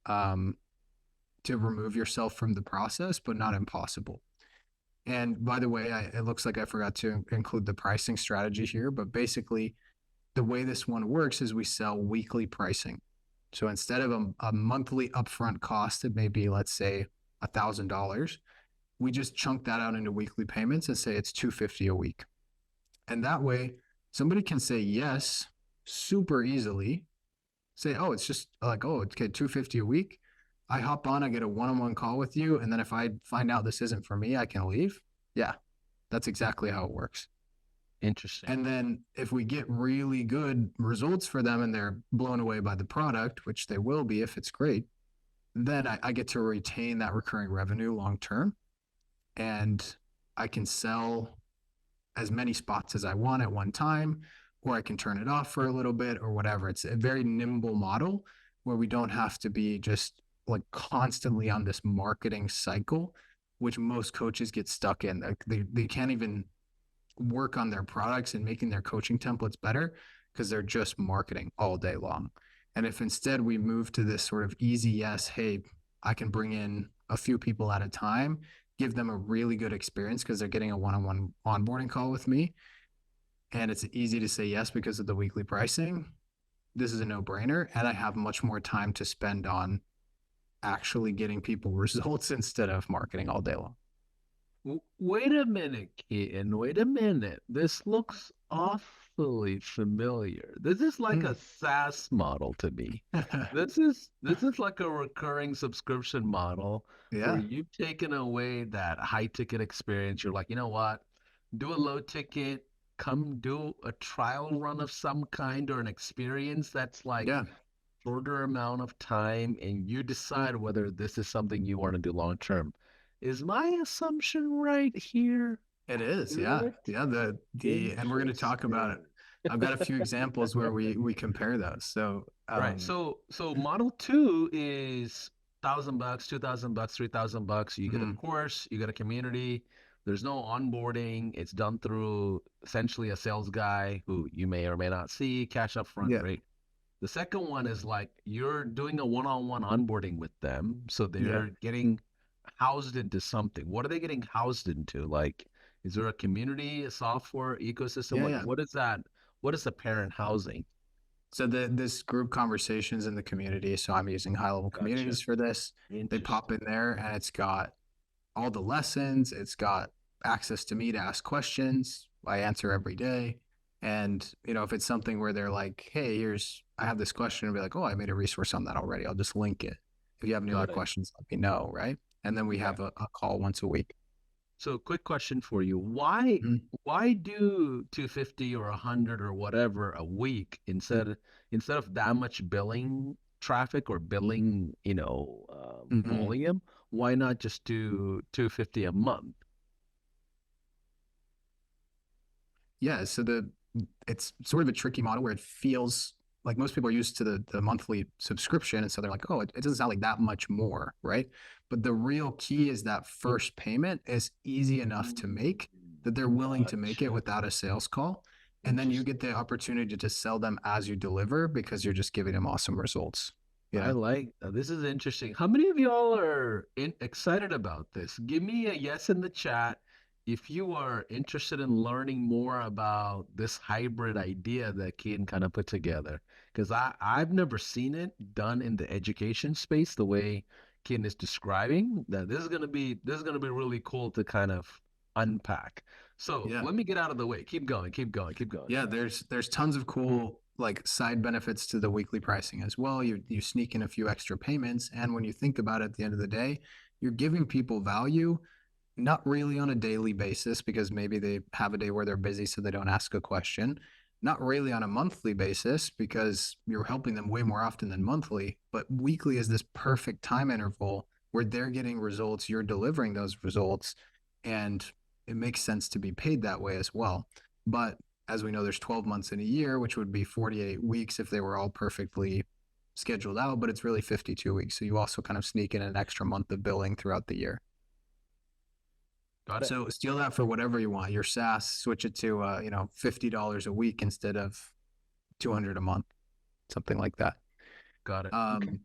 um, to remove yourself from the process, but not impossible. And by the way, it looks like I forgot to include the pricing strategy here, but basically, the way this one works is we sell weekly pricing. So instead of a monthly upfront cost, it may be, let's say, $1,000. We just chunk that out into weekly payments and say it's $250 a week. And that way, somebody can say yes super easily. Say, oh, it's just like, oh, okay, $250 a week. I hop on, I get a one-on-one call with you, and then if I find out this isn't for me, I can leave. Yeah, that's exactly how it works. Interesting. And then if we get really good results for them and they're blown away by the product, which they will be if it's great, then I get to retain that recurring revenue long term. And I can sell as many spots as I want at one time, or I can turn it off for a little bit or whatever. It's a very nimble model where we don't have to be just like constantly on this marketing cycle, which most coaches get stuck in. Like they can't even work on their products and making their coaching templates better because they're just marketing all day long. And if instead we move to this sort of easy, yes, hey, I can bring in a few people at a time, give them a really good experience because they're getting a one-on-one onboarding call with me. And it's easy to say yes because of the weekly pricing. This is a no-brainer. And I have much more time to spend on actually getting people results instead of marketing all day long. Wait a minute, Keaton. Wait a minute. This looks awfully familiar. This is like a SaaS model to me. This is like a recurring subscription model where Yeah. you've taken away that high ticket experience. You're like, you know what? Do a low ticket, come do a trial run of some kind or an experience that's like Yeah. shorter amount of time, and you decide whether this is something you want to do long term. Is my assumption right here? It is, yeah. Good. Yeah, the and we're going to talk about it. Interesting. I've got a few examples where we compare those. So, Right. So model two is $1,000, $2,000, $3,000. You get a mhm, course, you get a community. There's no onboarding. It's done through essentially a sales guy who you may or may not see, cash up front, yeah, right? The second one is like you're doing a one-on-one onboarding with them. So yeah, they're getting housed into something. What are they getting housed into? Like, is there a community, a software ecosystem? yeah, Like, yeah. what is that? What is the parent housing? So this group conversations in the community. So I'm using HighLevel Gotcha. communities for this. They pop in Interesting. there and it's got all the lessons. It's got access to me to ask questions. I answer every day. And, if it's something where they're like, hey, I have this question, and be like, oh, I made a resource on that already. I'll just link it. If you have any other Got it. questions, let me know. Right. And then we Okay. have a call once a week. So, quick question for you. Why Mhm. why do 250 or 100 or whatever a week instead of that much billing traffic or billing, Mhm. volume? Why not just do 250 a month? Yeah. So it's sort of a tricky model where it feels like most people are used to the monthly subscription. And so they're like, oh, it doesn't sound like that much more. Right. But the real key is that first payment is easy enough to make that they're willing to make it Gotcha. without a sales call. And then you get Interesting. the opportunity to sell them as you deliver because you're just giving them awesome results. I Yeah. like this is interesting. How many of y'all are excited about this? Give me a yes in the chat if you are interested in learning more about this hybrid idea that Keaton kind of put together. Because I've never seen it done in the education space the way Keaton is describing. That this is gonna be really cool to kind of unpack. So Yeah. let me get out of the way. Keep going, keep going, keep going. Yeah, there's tons of cool like side benefits to the weekly pricing as well. You sneak in a few extra payments, and when you think about it at the end of the day, you're giving people value, not really on a daily basis because maybe they have a day where they're busy so they don't ask a question. Not really on a monthly basis because you're helping them way more often than monthly, but weekly is this perfect time interval where they're getting results, you're delivering those results, and it makes sense to be paid that way as well. But as we know, there's 12 months in a year, which would be 48 weeks if they were all perfectly scheduled out, but it's really 52 weeks. So you also kind of sneak in an extra month of billing throughout the year. Got it. So steal that for whatever you want. Your SaaS, switch it to $50 a week instead of 200 a month, something like that. Got it. Okay. Um,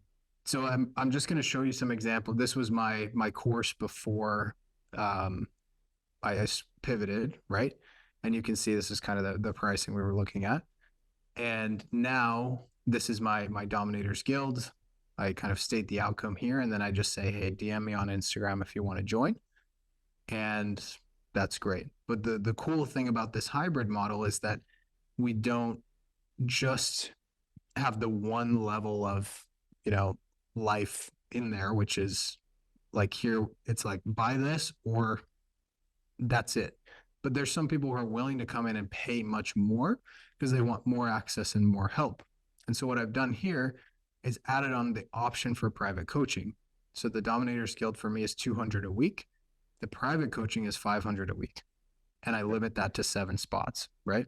so I'm just going to show you some example. This was my course before um, I pivoted, right? And you can see this is kind of the pricing we were looking at. And now this is my Dominators Guild. I kind of state the outcome here, and then I just say, hey, DM me on Instagram if you want to join. And that's great. But the cool thing about this hybrid model is that we don't just have the one level of, you know, life in there, which is like here, it's like buy this or that's it. But there's some people who are willing to come in and pay much more because they want more access and more help. And so what I've done here is added on the option for private coaching. So the Dominators Guild for me is 200 a week. The private coaching is 500 a week. And I limit that to 7 spots, right?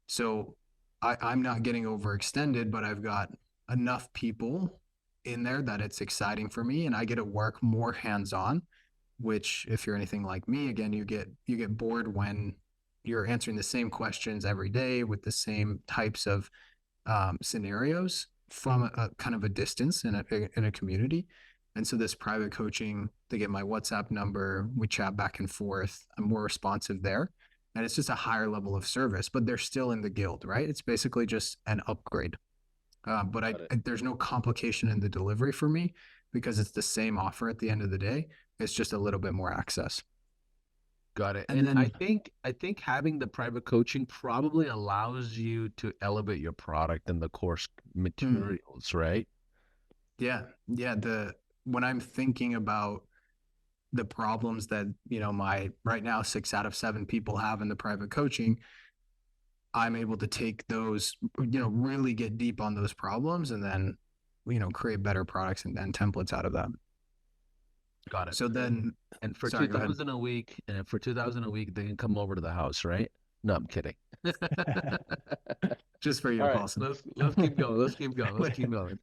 So I'm not getting overextended, but I've got enough people in there that it's exciting for me and I get to work more hands on, which if you're anything like me, again, you get bored when you're answering the same questions every day with the same types of scenarios from a kind of a distance in a community. And so this private coaching, they get my WhatsApp number, we chat back and forth. I'm more responsive there. And it's just a higher level of service, but they're still in the guild, right? It's basically just an upgrade. But Got it. there's no complication in the delivery for me because it's the same offer at the end of the day. It's just a little bit more access. Got it. And And then, I think having the private coaching probably allows you to elevate your product and the course mm, materials, right? yeah, yeah. When I'm thinking about the problems that, my right now 6 out of 7 people have in the private coaching, I'm able to take those, really get deep on those problems and then, create better products and templates out of that. Got it. So then, And for sorry, go ahead. 2000 a week, and for 2000 a week, they can come over to the house, right? No, I'm kidding. Just for you, All right, Paulson. let's keep going. Let's keep going. Let's keep going.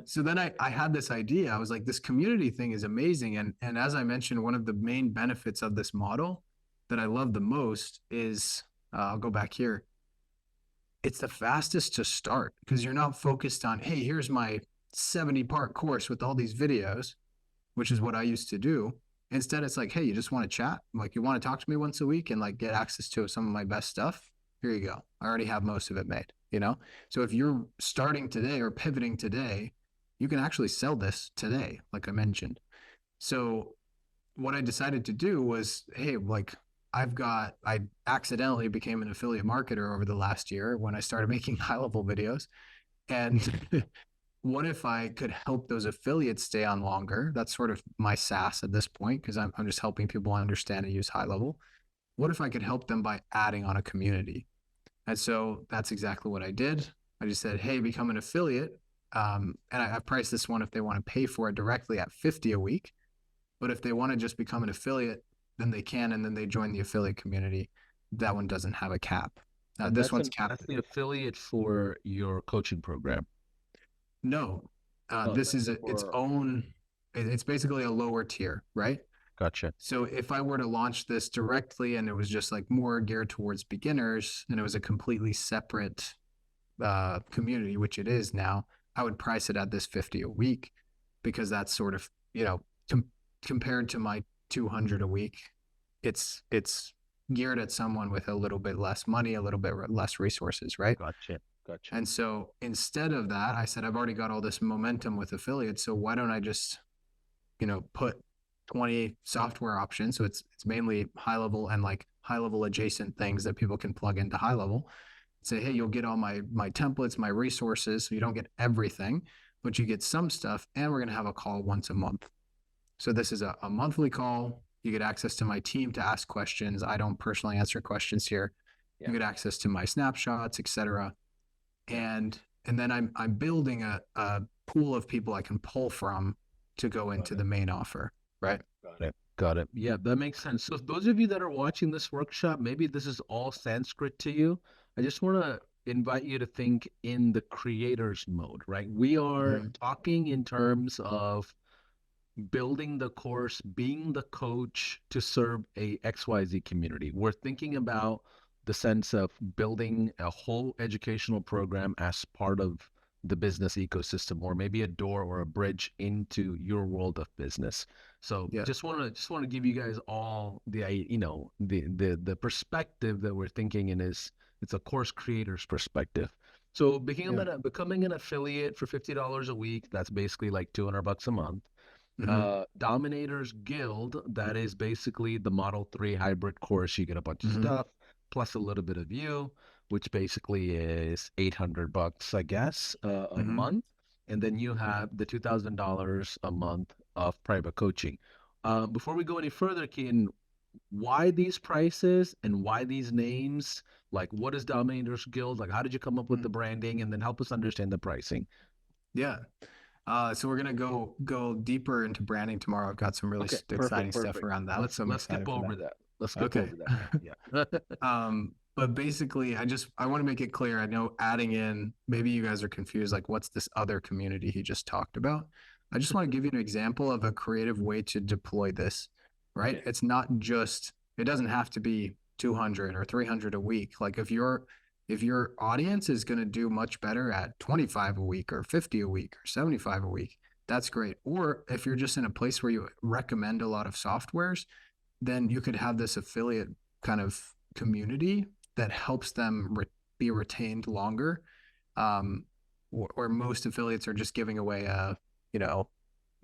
So then I had this idea. I was like, this community thing is amazing. And as I mentioned, one of the main benefits of this model that I love the most is, I'll go back here. It's the fastest to start because you're not focused on, hey, here's my 70-part course with all these videos, which is what I used to do. Instead, it's like, hey, you just want to chat? Like, you want to talk to me once a week and like get access to some of my best stuff? Here you go. I already have most of it made. So if you're starting today or pivoting today, you can actually sell this today, like I mentioned. So what I decided to do was, hey, like I accidentally became an affiliate marketer over the last year when I started making HighLevel videos. And what if I could help those affiliates stay on longer? That's sort of my SaaS at this point because I'm just helping people understand and use HighLevel. What if I could help them by adding on a community? And so that's exactly what I did. I just said, hey, become an affiliate. And I priced this one if they want to pay for it directly at 50 a week. But if they want to just become an affiliate, then they can, and then they join the affiliate community. That one doesn't have a cap. And This one's capped. that's the affiliate for your coaching program. No, Oh, this is its for own. It's basically a lower tier, right? gotcha. So if I were to launch this directly and it was just like more geared towards beginners and it was a completely separate community, which it is now, I would price it at this 50 a week because that's sort of, compared to my 200 a week, it's geared at someone with a little bit less money, a little bit less resources, right? Gotcha. Gotcha. And so instead of that, I said, I've already got all this momentum with affiliates. So why don't I just, put 20 software options? So it's mainly HighLevel and like HighLevel adjacent things that people can plug into HighLevel. Say, hey, you'll get all my templates, my resources. So you don't get everything, but you get some stuff. And we're going to have a call once a month. So this is a monthly call. You get access to my team to ask questions. I don't personally answer questions here. Yeah. You get access to my snapshots, etc. And then I'm building a pool of people I can pull from to go into the main offer, right? Got it. Got it. Yeah, that makes sense. So, those of you that are watching this workshop, maybe this is all Sanskrit to you. I just want to invite you to think in the creator's mode, right? We are Mm-hmm. talking in terms of building the course, being the coach to serve a XYZ community. We're thinking about the sense of building a whole educational program as part of the business ecosystem, or maybe a door or a bridge into your world of business. So Yeah. just want to give you guys all the perspective that we're thinking in is it's a course creator's perspective. So Yeah. becoming an affiliate for $50 a week, that's basically like $200 a month. Mm-hmm. Dominators Guild, that is basically the Model 3 hybrid course. You get a bunch of Mm-hmm. stuff plus a little bit of you, which basically is $800, I guess, a Mm-hmm. month. And then you have the $2,000 a month of private coaching. Before we go any further, Keaton, why these prices and why these names? Like, what is Dominators Guild? Like, how did you come up with the branding? And then help us understand the pricing. Yeah. So we're gonna go deeper into branding tomorrow. I've got some really Okay, exciting perfect, stuff perfect. around that, Let's so I'm let's skip excited for over that. that. Let's skip Okay. over that. Yeah. But basically, I want to make it clear. I know adding in, maybe you guys are confused, like what's this other community he just talked about? I just want to give you an example of a creative way to deploy this, right? Okay. It's not just, it doesn't have to be 200 or 300 a week. Like if your audience is going to do much better at 25 a week or 50 a week or 75 a week, that's great. Or if you're just in a place where you recommend a lot of softwares, then you could have this affiliate kind of community that helps them be retained longer. Or most affiliates are just giving away you know,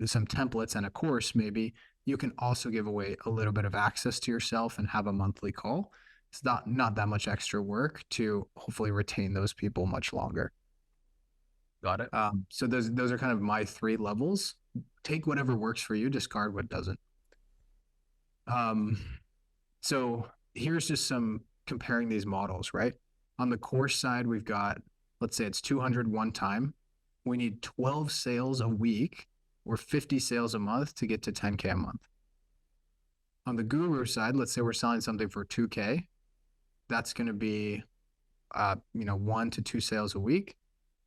some templates and a course. Maybe you can also give away a little bit of access to yourself and have a monthly call. It's not that much extra work to hopefully retain those people much longer. Got it. So those are kind of my 3 levels. Take whatever works for you, discard what doesn't. So here's just some comparing these models, right? On the course side, we've got, let's say it's 200 one time. We need 12 sales a week or 50 sales a month to get to 10K a month. On the guru side, let's say we're selling something for 2K. That's going to be, 1 to 2 sales a week,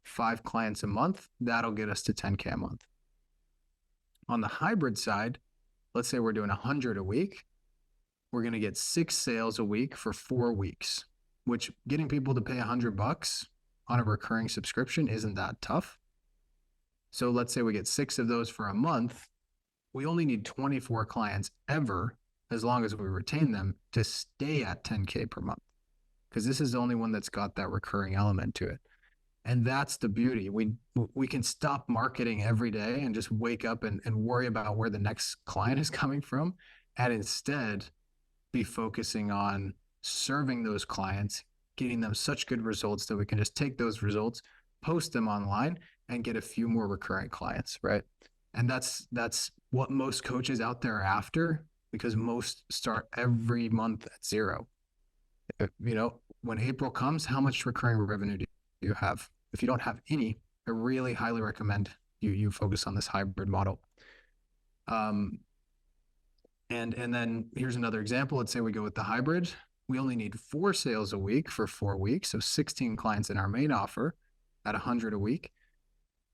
5 clients a month. That'll get us to 10K a month. On the hybrid side, let's say we're doing 100 a week. We're going to get 6 sales a week for 4 weeks, which getting people to pay $100 on a recurring subscription isn't that tough. So let's say we get 6 of those for a month. We only need 24 clients ever, as long as we retain them, to stay at 10K per month, because this is the only one that's got that recurring element to it. And that's the beauty. We can stop marketing every day and just wake up and worry about where the next client is coming from, and instead be focusing on serving those clients, getting them such good results that we can just take those results, post them online, and get a few more recurring clients, right? And that's what most coaches out there are after, because most start every month at 0. When April comes, how much recurring revenue do you have? If you don't have any, I really highly recommend you focus on this hybrid model. And then here's another example. Let's say we go with the hybrid. We only need 4 sales a week for 4 weeks. So 16 clients in our main offer at 100 a week.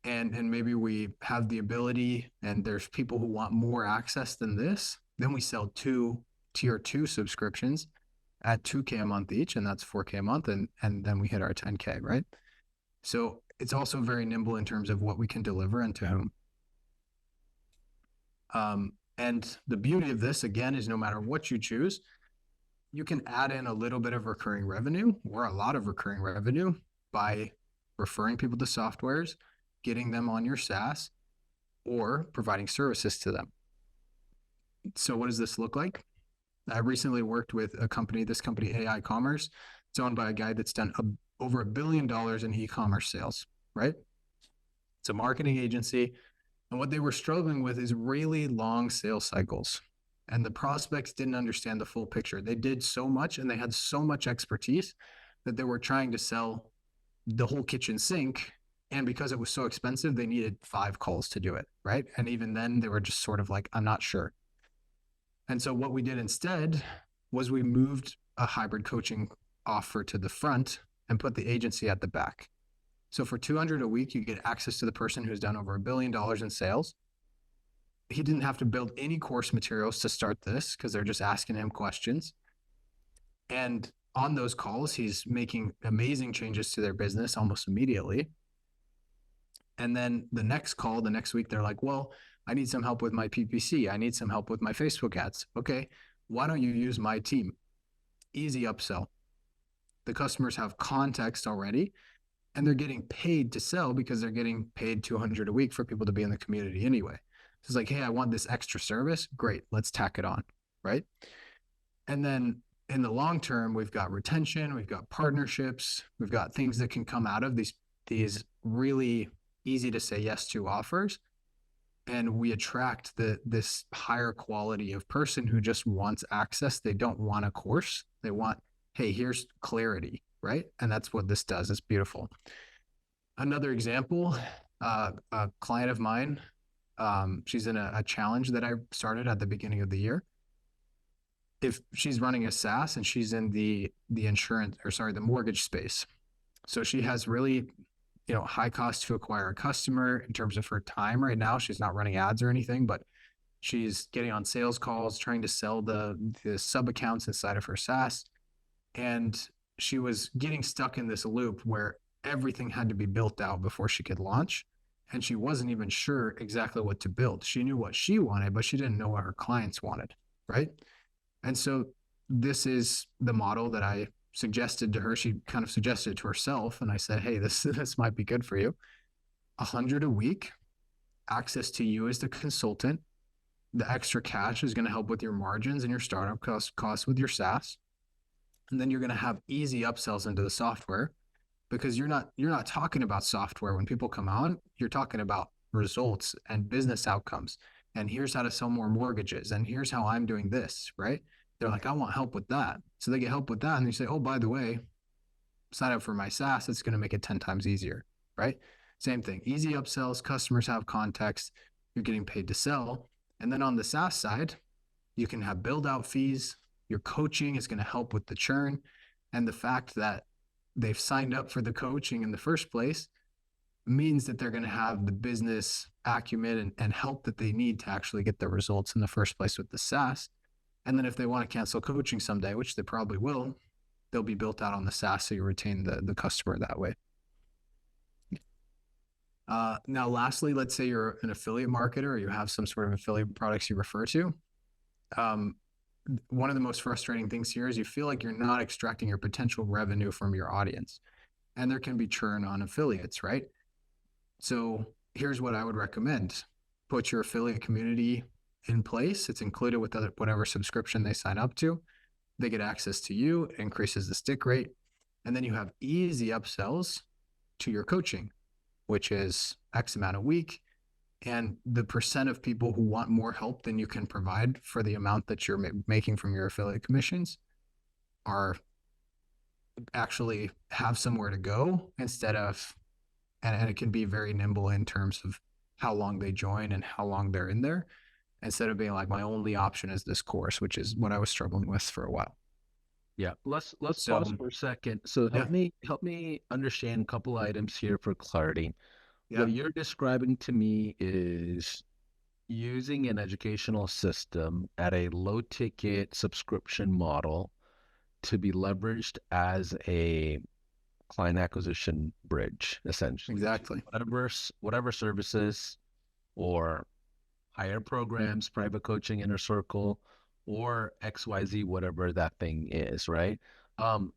And maybe we have the ability, and there's people who want more access than this. Then we sell 2 tier 2 subscriptions at 2K a month each, and that's 4K a month. And then we hit our 10K, right? So it's also very nimble in terms of what we can deliver and to whom. And the beauty of this, again, is no matter what you choose, you can add in a little bit of recurring revenue or a lot of recurring revenue by referring people to softwares, getting them on your SaaS, or providing services to them. So what does this look like? I recently worked with this company, AI Commerce. It's owned by a guy that's done over $1 billion in e-commerce sales, right? It's a marketing agency. And what they were struggling with is really long sales cycles. And the prospects didn't understand the full picture. They did so much and they had so much expertise that they were trying to sell the whole kitchen sink. And because it was so expensive, they needed 5 calls to do it, right? And even then, they were just sort of like, I'm not sure. And so what we did instead was we moved a hybrid coaching offer to the front and put the agency at the back. So for 200 a week, you get access to the person who's done over $1 billion in sales. He didn't have to build any course materials to start this, because they're just asking him questions. And on those calls, he's making amazing changes to their business almost immediately. And then the next call, the next week, they're like, well, I need some help with my PPC. I need some help with my Facebook ads. Okay, why don't you use my team? Easy upsell. The customers have context already, and they're getting paid to sell because they're getting paid 200 a week for people to be in the community anyway. So it's like, hey, I want this extra service. Great, let's tack it on, right? And then in the long term, we've got retention, we've got partnerships, we've got things that can come out of these really easy to say yes to offers. And we attract this higher quality of person who just wants access. They don't want a course. They want, hey, here's clarity, right? And that's what this does. It's beautiful. Another example, a client of mine, she's in a challenge that I started at the beginning of the year. If she's running a SaaS and she's in the mortgage space. So she has really, high cost to acquire a customer in terms of her time right now. She's not running ads or anything, but she's getting on sales calls, trying to sell the sub accounts inside of her SaaS. And she was getting stuck in this loop where everything had to be built out before she could launch. And she wasn't even sure exactly what to build. She knew what she wanted, but she didn't know what her clients wanted. Right. And so this is the model that I suggested to her. She kind of suggested it to herself. And I said, hey, this might be good for you. 100 a week, access to you as the consultant. The extra cash is going to help with your margins and your startup costs with your SaaS. And then you're going to have easy upsells into the software because you're not talking about software when people come on. You're talking about results and business outcomes. And here's how to sell more mortgages. And here's how I'm doing this, right? They're like, I want help with that. So they get help with that. And they say, oh, by the way, sign up for my SaaS. It's going to make it 10 times easier, right? Same thing. Easy upsells. Customers have context. You're getting paid to sell. And then on the SaaS side, you can have build out fees. Your coaching is going to help with the churn. And the fact that they've signed up for the coaching in the first place means that they're going to have the business acumen and help that they need to actually get the results in the first place with the SaaS. And then if they want to cancel coaching someday, which they probably will, they'll be built out on the SaaS, so you retain the customer that way. Now, lastly, let's say you're an affiliate marketer or you have some sort of affiliate products you refer to. One of the most frustrating things here is you feel like you're not extracting your potential revenue from your audience, and there can be churn on affiliates, right? So here's what I would recommend. Put your affiliate community in place. It's included with whatever subscription they sign up to. They get access to you, it increases the stick rate. And then you have easy upsells to your coaching, which is X amount a week. And the percent of people who want more help than you can provide for the amount that you're making from your affiliate commissions are actually have somewhere to go instead of, and it can be very nimble in terms of how long they join and how long they're in there, instead of being like, my only option is this course, which is what I was struggling with for a while. Yeah, let's So pause for a second. So yeah, help me understand a couple items here for clarity. yeah, What you're describing to me is using an educational system at a low ticket subscription model to be leveraged as a client acquisition bridge, essentially, to exactly. whatever services or higher programs, private coaching, inner circle, or XYZ, whatever that thing is, right?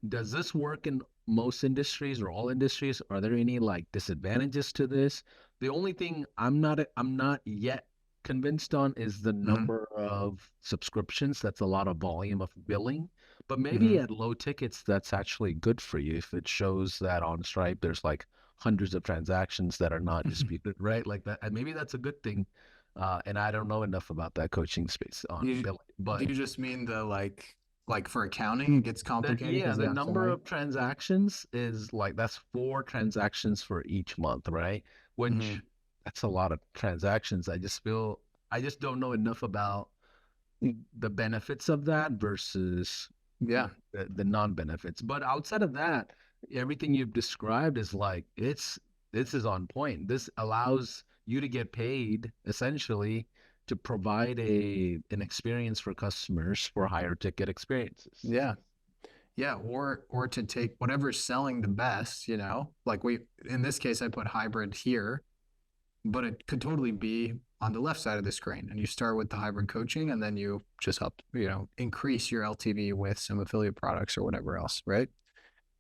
Does this work in most industries or all industries? Are there any like disadvantages to this? The only thing I'm not yet convinced on is the Mm-hmm. number of subscriptions. That's a lot of volume of billing. But Mm-hmm. maybe at low tickets, that's actually good for you if it shows that on Stripe there's like hundreds of transactions that are not disputed, right? Like that, and maybe that's a good thing, and I don't know enough about that coaching space on You, billing, do but you just mean the like for accounting, it gets complicated yeah, because you the have so number many? of transactions is like that's 4 transactions for each month, right? Mm-hmm. Which that's a lot of transactions. I just don't know enough about the benefits of that versus Yeah. the non-benefits. But outside of that, everything you've described is like this is on point. This allows you to get paid essentially to provide an experience for customers for higher ticket experiences. Yeah. Yeah. Or to take whatever's selling the best, like in this case, I put hybrid here, but it could totally be on the left side of the screen. And you start with the hybrid coaching and then you just increase your LTV with some affiliate products or whatever else. Right.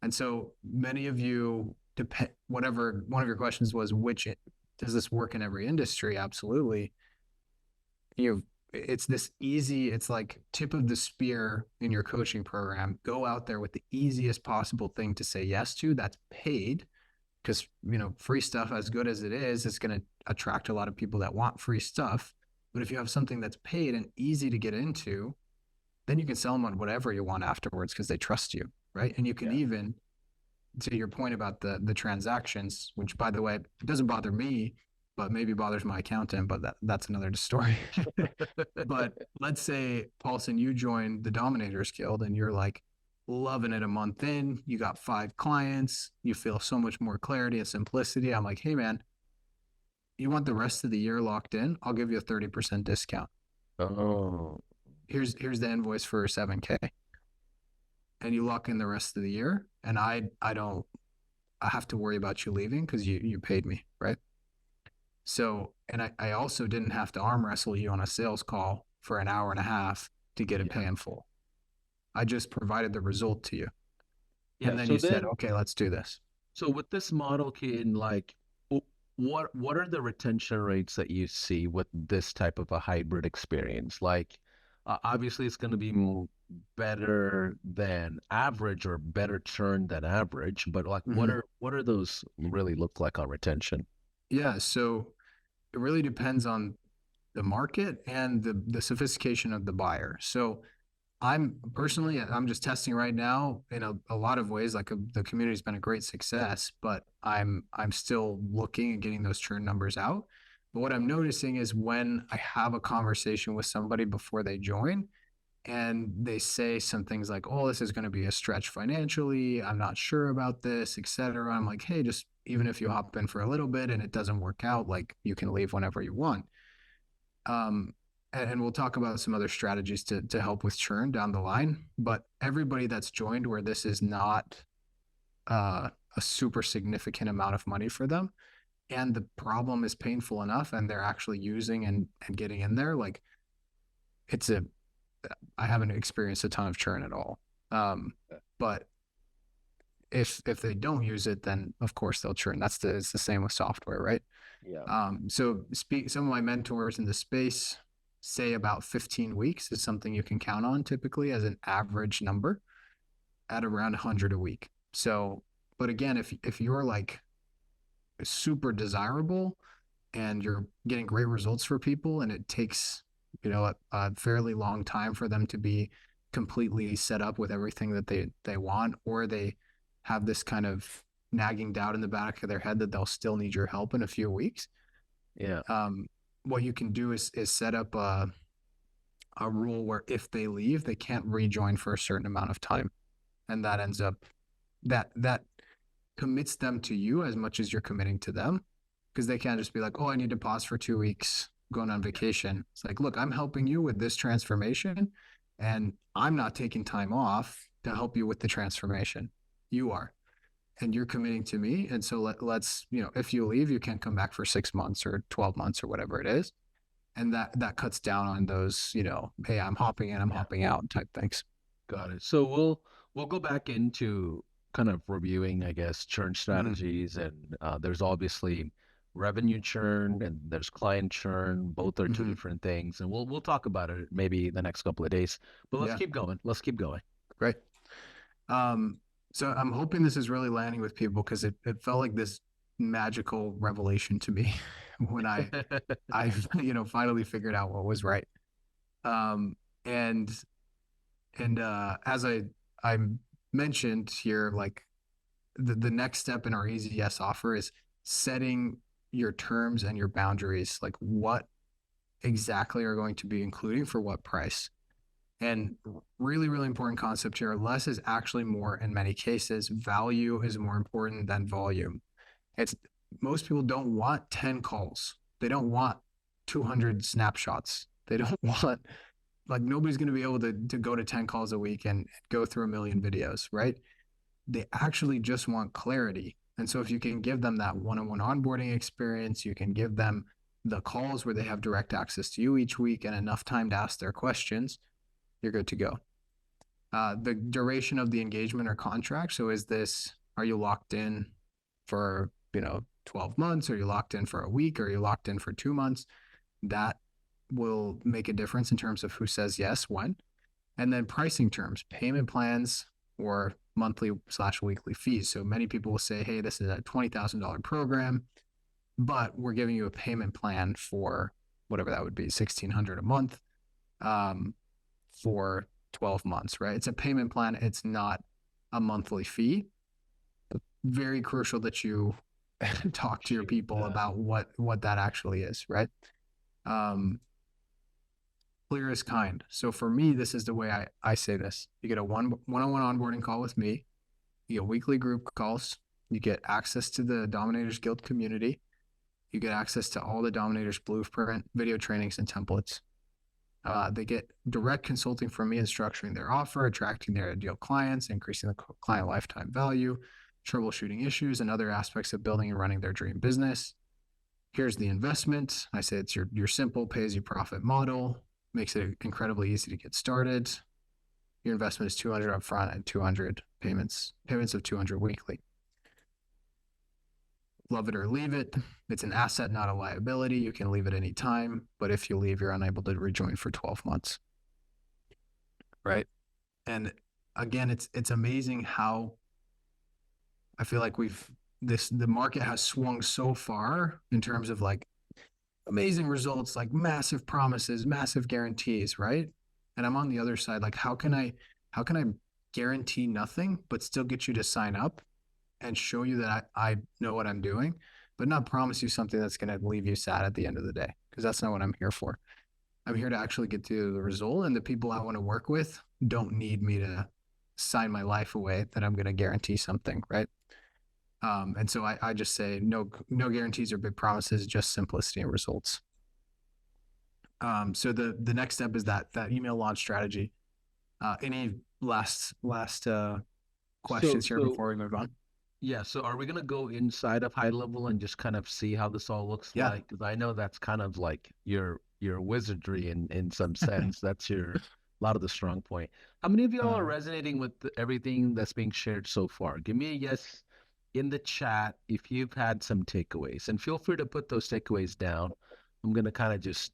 And so many of you depend, whatever one of your questions was, does this work in every industry? Absolutely. you it's this easy, it's like tip of the spear in your coaching program. Go out there with the easiest possible thing to say yes to that's paid, because free stuff, as good as it is, it's going to attract a lot of people that want free stuff. But if you have something that's paid and easy to get into, then you can sell them on whatever you want afterwards because they trust you, right? And you can Yeah. even, to your point about the transactions, which by the way, it doesn't bother me, but maybe bothers my accountant, but that's another story. But let's say, Paulson, you joined the Dominators Guild and you're like loving it a month in, you got 5 clients, you feel so much more clarity and simplicity. I'm like, hey man, you want the rest of the year locked in? I'll give you a 30% discount. Oh, Here's the invoice for 7K. and you lock in the rest of the year. And I don't, I have to worry about you leaving because you paid me, right? So, and I also didn't have to arm wrestle you on a sales call for an hour and a half to get it Yeah. pay in full. I just provided the result to you. Yeah. And then So you said, then, okay, let's do this. so with this model, Keaton, like, what are the retention rates that you see with this type of a hybrid experience? Like, obviously, it's going to be better than average or better churn than average, but like, Mm-hmm. what are those really look like on retention? Yeah. So it really depends on the market and the sophistication of the buyer. So I'm personally, I'm just testing right now in a lot of ways. Like the community's been a great success, but I'm still looking and getting those churn numbers out. But what I'm noticing is when I have a conversation with somebody before they join, and they say some things like, "Oh, this is going to be a stretch financially. I'm not sure about this, etc." I'm like, "Hey, just even if you hop in for a little bit and it doesn't work out, like you can leave whenever you want." Um, and we'll talk about some other strategies to help with churn down the line. But everybody that's joined where this is not a super significant amount of money for them, and the problem is painful enough, and they're actually using and getting in there, like it's a I haven't experienced a ton of churn at all. But if they don't use it, then of course they'll churn. It's the same with software, right? Yeah. So some of my mentors in the space say about 15 weeks is something you can count on typically as an average number at around 100 a week. So, but again, if you're like super desirable and you're getting great results for people and it takes a fairly long time for them to be completely set up with everything that they want, or they have this kind of nagging doubt in the back of their head that they'll still need your help in a few weeks. Yeah. um, what you can do is set up a rule where if they leave they can't rejoin for a certain amount of time, and that ends up that commits them to you as much as you're committing to them, because they can't just be like, oh, I need to pause for 2 weeks going on Yeah. vacation. It's like, look, I'm helping you with this transformation and I'm not taking time off to help you with the transformation. You are, and you're committing to me. And so let's, if you leave, you can't come back for 6 months or 12 months or whatever it is. And that cuts down on those, hey, I'm hopping in, I'm Yeah. hopping out type things. Got it. So we'll go back into kind of reviewing, I guess, churn Mm-hmm. strategies, and there's obviously revenue churn and there's client churn. Both are two Mm-hmm. different things, and we'll talk about it maybe the next couple of days. But let's Yeah, keep going. Let's keep going. great. Um, so I'm hoping this is really landing with people because it felt like this magical revelation to me when I finally figured out what was right. Um, and as I mentioned here, like the next step in our Easy Yes offer is setting your terms and your boundaries, like what exactly are going to be including for what price. And really, really important concept here, less is actually more in many cases. Value is more important than volume. It's Most people don't want 10 calls. They don't want 200 snapshots. They don't want, like, nobody's going to be able to go to 10 calls a week and go through a million videos, right? They actually just want clarity. And so if you can give them that one-on-one onboarding experience, you can give them the calls where they have direct access to you each week and enough time to ask their questions, you're good to go. The duration of the engagement or contract. So are you locked in for, 12 months? Are you locked in for a week? Or are you locked in for 2 months? That will make a difference in terms of who says yes, when. And then pricing terms, payment plans, or monthly/weekly fees. So many people will say, hey, this is a $20,000 program, but we're giving you a payment plan for whatever that would be, 1,600 a month. For 12 months, right? It's a payment plan. It's not a monthly fee. Very crucial that you talk to your people Yeah. about what that actually is, right? Um, Clear as kind. So for me, this is the way I say this. You get a one-on-one onboarding call with me. You get weekly group calls. You get access to the Dominators Guild community. You get access to all the Dominators Blueprint video trainings and templates. They get direct consulting from me in structuring their offer, attracting their ideal clients, increasing the client lifetime value, troubleshooting issues, and other aspects of building and running their dream business. Here's the investment. I say it's your simple pay as you profit model, makes it incredibly easy to get started. Your investment is 200 upfront and 200 payments of 200 weekly. Love it or leave it. It's an asset, not a liability. You can leave at any time, but if you leave, you're unable to rejoin for 12 months. Right. And again, it's amazing how I feel like the market has swung so far in terms of like amazing results, like massive promises, massive guarantees, right? And I'm on the other side, like how can I guarantee nothing but still get you to sign up and show you that I know what I'm doing, but not promise you something that's going to leave you sad at the end of the day, because that's not what I'm here for. I'm here to actually get to the result, and the people I want to work with don't need me to sign my life away that I'm going to guarantee something, right? And so I just say no guarantees or big promises, just simplicity and results. So the next step is that email launch strategy. Any last questions here So before we move on? yeah, so are we gonna go inside of high level and just kind of see how this all looks Yeah. like? Because I know that's kind of like your wizardry in some sense. That's your a lot of the strong point. How many of y'all are Uh, resonating with everything that's being shared so far? Give me a yes in the chat if you've had some takeaways, and feel free to put those takeaways down. I'm gonna kind of just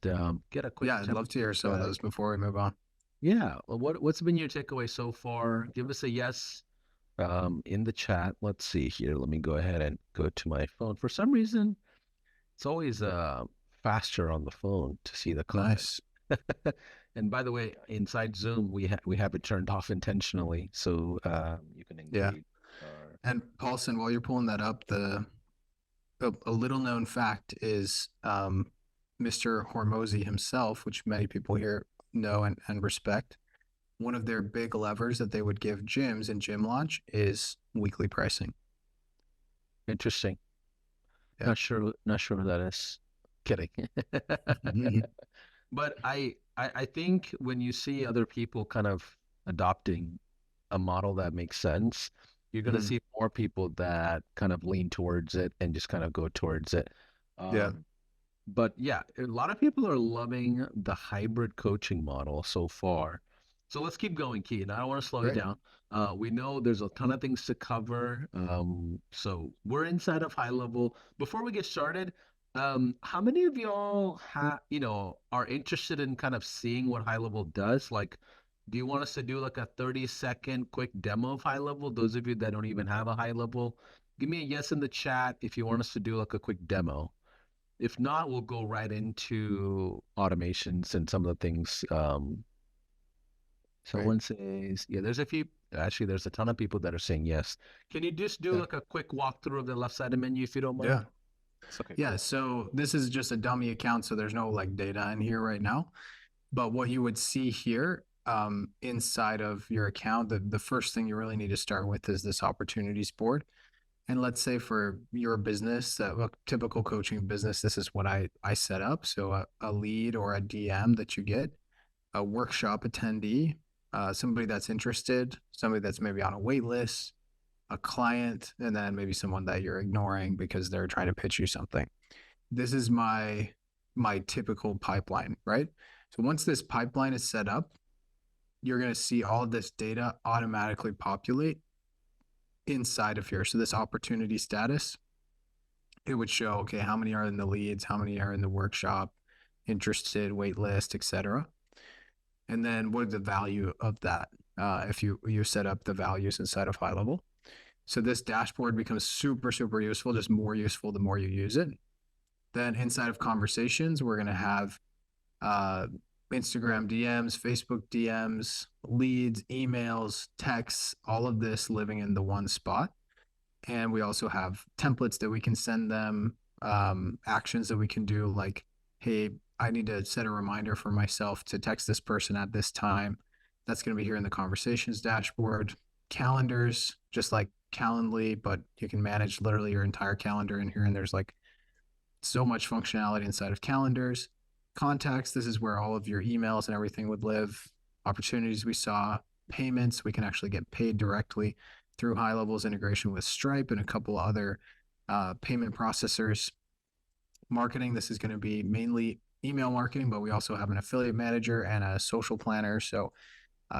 get a quick yeah, I'd love to temperature hear some of check. those before we move on. Yeah, well, what's been your takeaway so far? Give us a yes in the chat. Let's see here. Let me go ahead and go to my phone. For some reason, it's always faster on the phone to see the comments. Nice. And by the way, inside Zoom, we have it turned off intentionally so you can Yeah. engage our. And Paulson, while you're pulling that up, a little known fact is Mr. Hormozy himself, which many people here know and respect. One of their big levers that they would give gyms in gym launch is weekly pricing. Interesting. Yeah. Not sure what that is. Kidding. But I think when you see other people kind of adopting a model that makes sense, you're going to Mm, see more people that kind of lean towards it and just kind of go towards it. yeah. Um, but yeah, a lot of people are loving the hybrid coaching model so far. So let's keep going, Keaton. I don't want to slow you Great. down. We know there's a ton of things to cover. So we're inside of high level. Before we get started, how many of y'all are interested in kind of seeing what high level does? Like, do you want us to do like a 30-second quick demo of high level? Those of you that don't even have a high level, give me a yes in the chat if you want us to do like a quick demo. If not, we'll go right into automations and some of the things. Great. Someone says, yeah, there's a ton of people that are saying yes. Can you just do Yeah. like a quick walkthrough of the left side of menu if you don't Yeah. mind? Okay, Yeah. cool. So this is just a dummy account, so there's no like data in here right now. But what you would see here inside of your account, the first thing you really need to start with is this opportunities board. And let's say for your business, a typical coaching business, this is what I set up. So a lead or a DM that you get, a workshop attendee, somebody that's interested, somebody that's maybe on a wait list, a client, and then maybe someone that you're ignoring because they're trying to pitch you something. This is my typical pipeline, right? So once this pipeline is set up, you're going to see all of this data automatically populate inside of here. So this opportunity status, it would show, okay, how many are in the leads, how many are in the workshop, interested, wait list, etc. And then what is the value of that? If you set up the values inside of high level. So this dashboard becomes super useful, just more useful the more you use it. Then inside of conversations, we're going to have uh, Instagram DMs, Facebook DMs, leads, emails, texts, all of this living in the one spot. And we also have templates that we can send them, actions that we can do, like, hey, I need to set a reminder for myself to text this person at this time. That's going to be here in the conversations dashboard. Calendars, just like Calendly, but you can manage literally your entire calendar in here. And there's like so much functionality inside of calendars. Contacts, this is where all of your emails and everything would live. Opportunities we saw, payments, we can actually get paid directly through HighLevel's integration with Stripe and a couple other payment processors. Marketing, this is going to be mainly email marketing, but we also have an affiliate manager and a social planner. So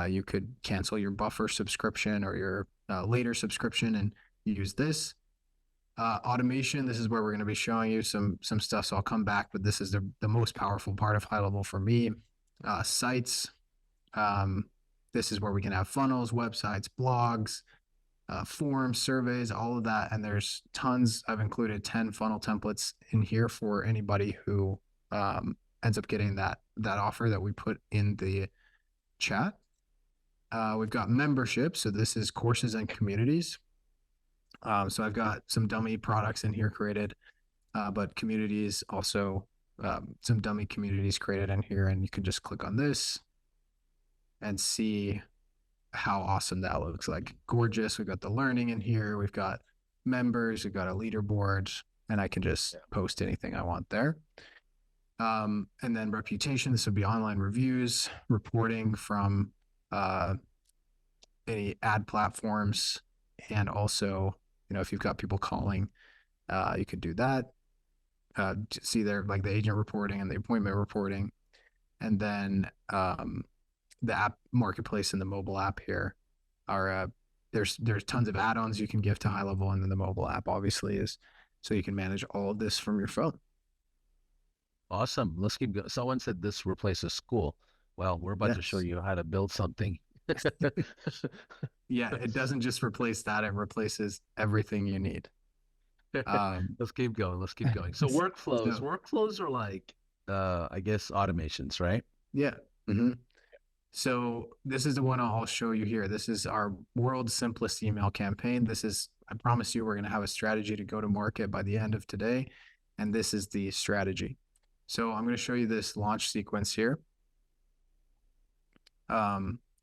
you could cancel your buffer subscription or your later subscription and use this. Automation, this is where we're going to be showing you some stuff. So I'll come back, but this is the most powerful part of HighLevel for me. Sites, this is where we can have funnels, websites, blogs, forms, surveys, all of that. And there's tons. I've included 10 funnel templates in here for anybody who ends up getting that offer that we put in the chat. We've got membership. So this is courses and communities. So I've got some dummy products in here created, but communities also, some dummy communities created in here, and you can just click on this and see how awesome that looks. Like gorgeous. We've got the learning in here. We've got members. We've got a leaderboard, and I can just post anything I want there. And then reputation. This would be online reviews, reporting from any ad platforms, and also, if you've got people calling, you could do that. See there, like the agent reporting and the appointment reporting. And then the app marketplace and the mobile app here are, there's tons of add-ons you can give to HighLevel, and then the mobile app obviously is, so you can manage all of this from your phone. Awesome. Let's keep going. Someone said this replaces school. Well, we're about to show you how to build something. Yeah, it doesn't just replace that, it replaces everything you need. Let's keep going. Let's keep going. So workflows are like, I guess, automations, right? Yeah. Mm-hmm. So this is the one I'll show you here. This is our world's simplest email campaign. This is, I promise you, we're going to have a strategy to go to market by the end of today. And this is the strategy. So I'm going to show you this launch sequence here.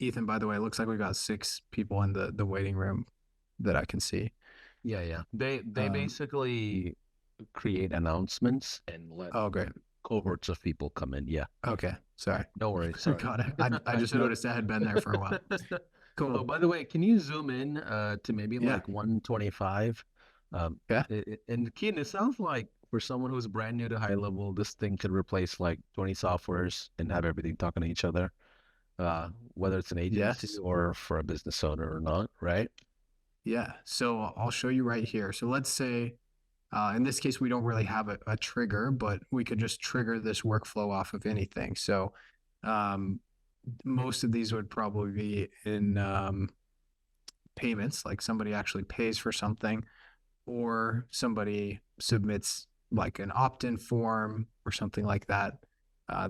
Ethan, by the way, it looks like we got 6 people in the waiting room that I can see. Yeah. They basically create announcements and let great cohorts of people come in. Yeah. Okay. Sorry. No worries. Sorry. Got it. I just noticed I had been there for a while. Cool. Oh, by the way, can you zoom in to maybe like 125? Yeah. And Keaton, it sounds like for someone who's brand new to HighLevel, this thing could replace like 20 softwares and have everything talking to each other. Whether it's an agency or for a business owner or not, right? Yeah. So I'll show you right here. So let's say, in this case, we don't really have a trigger, but we could just trigger this workflow off of anything. So most of these would probably be in payments, like somebody actually pays for something, or somebody submits like an opt-in form or something like that.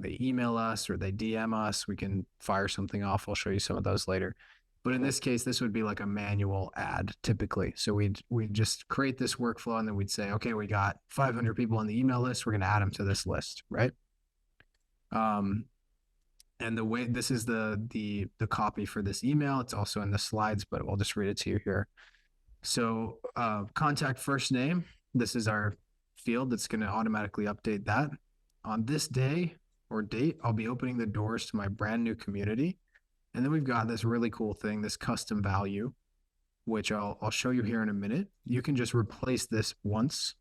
They email us or they DM us. We can fire something off. I'll show you some of those later. But in this case, this would be like a manual ad typically. So we'd just create this workflow, and then we'd say, okay, we got 500 people on the email list. We're going to add them to this list, right? And the way, this is the copy for this email. It's also in the slides, but I'll just read it to you here. So contact first name. This is our field that's going to automatically update that. On this day or date, I'll be opening the doors to my brand new community. And then we've got this really cool thing, this custom value, which I'll show you here in a minute. You can just replace this once,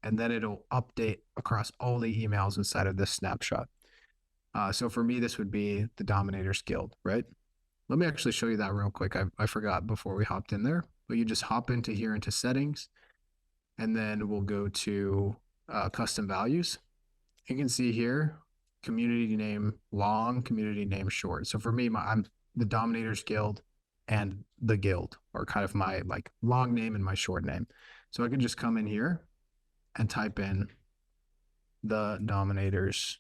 and then it'll update across all the emails inside of this snapshot. So for me, this would be the Dominators Guild, right? Let me actually show you that real quick. I forgot before we hopped in there, but you just hop into here into settings, and then we'll go to custom values. You can see here, community name long, community name short. So for me, I'm the Dominators Guild, and the guild are kind of my like long name and my short name. So I can just come in here and type in the Dominators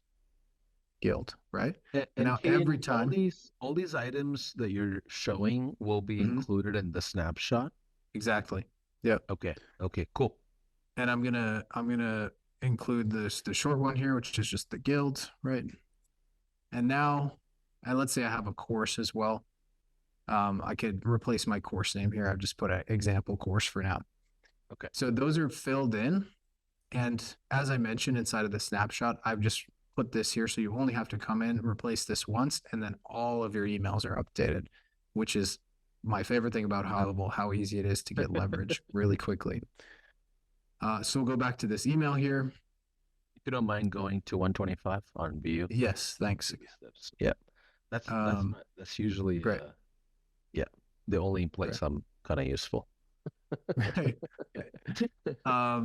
Guild, right? And now Keaton, every time all these items that you're showing will be included in the snapshot. Exactly. Yep. Okay, cool. And I'm gonna include the short one here, which is just the guild, right? And now, and let's say I have a course as well. I could replace my course name here. I've just put an example course for now. Okay. So those are filled in. And as I mentioned inside of the snapshot, I've just put this here. So you only have to come in, replace this once, and then all of your emails are updated, which is my favorite thing about HighLevel, how easy it is to get leverage really quickly. So we'll go back to this email here. If you don't mind going to 125 on view. Yes, thanks. Steps. Yeah. That's usually Great. Yeah, the only place Great. I'm kind of useful. Right.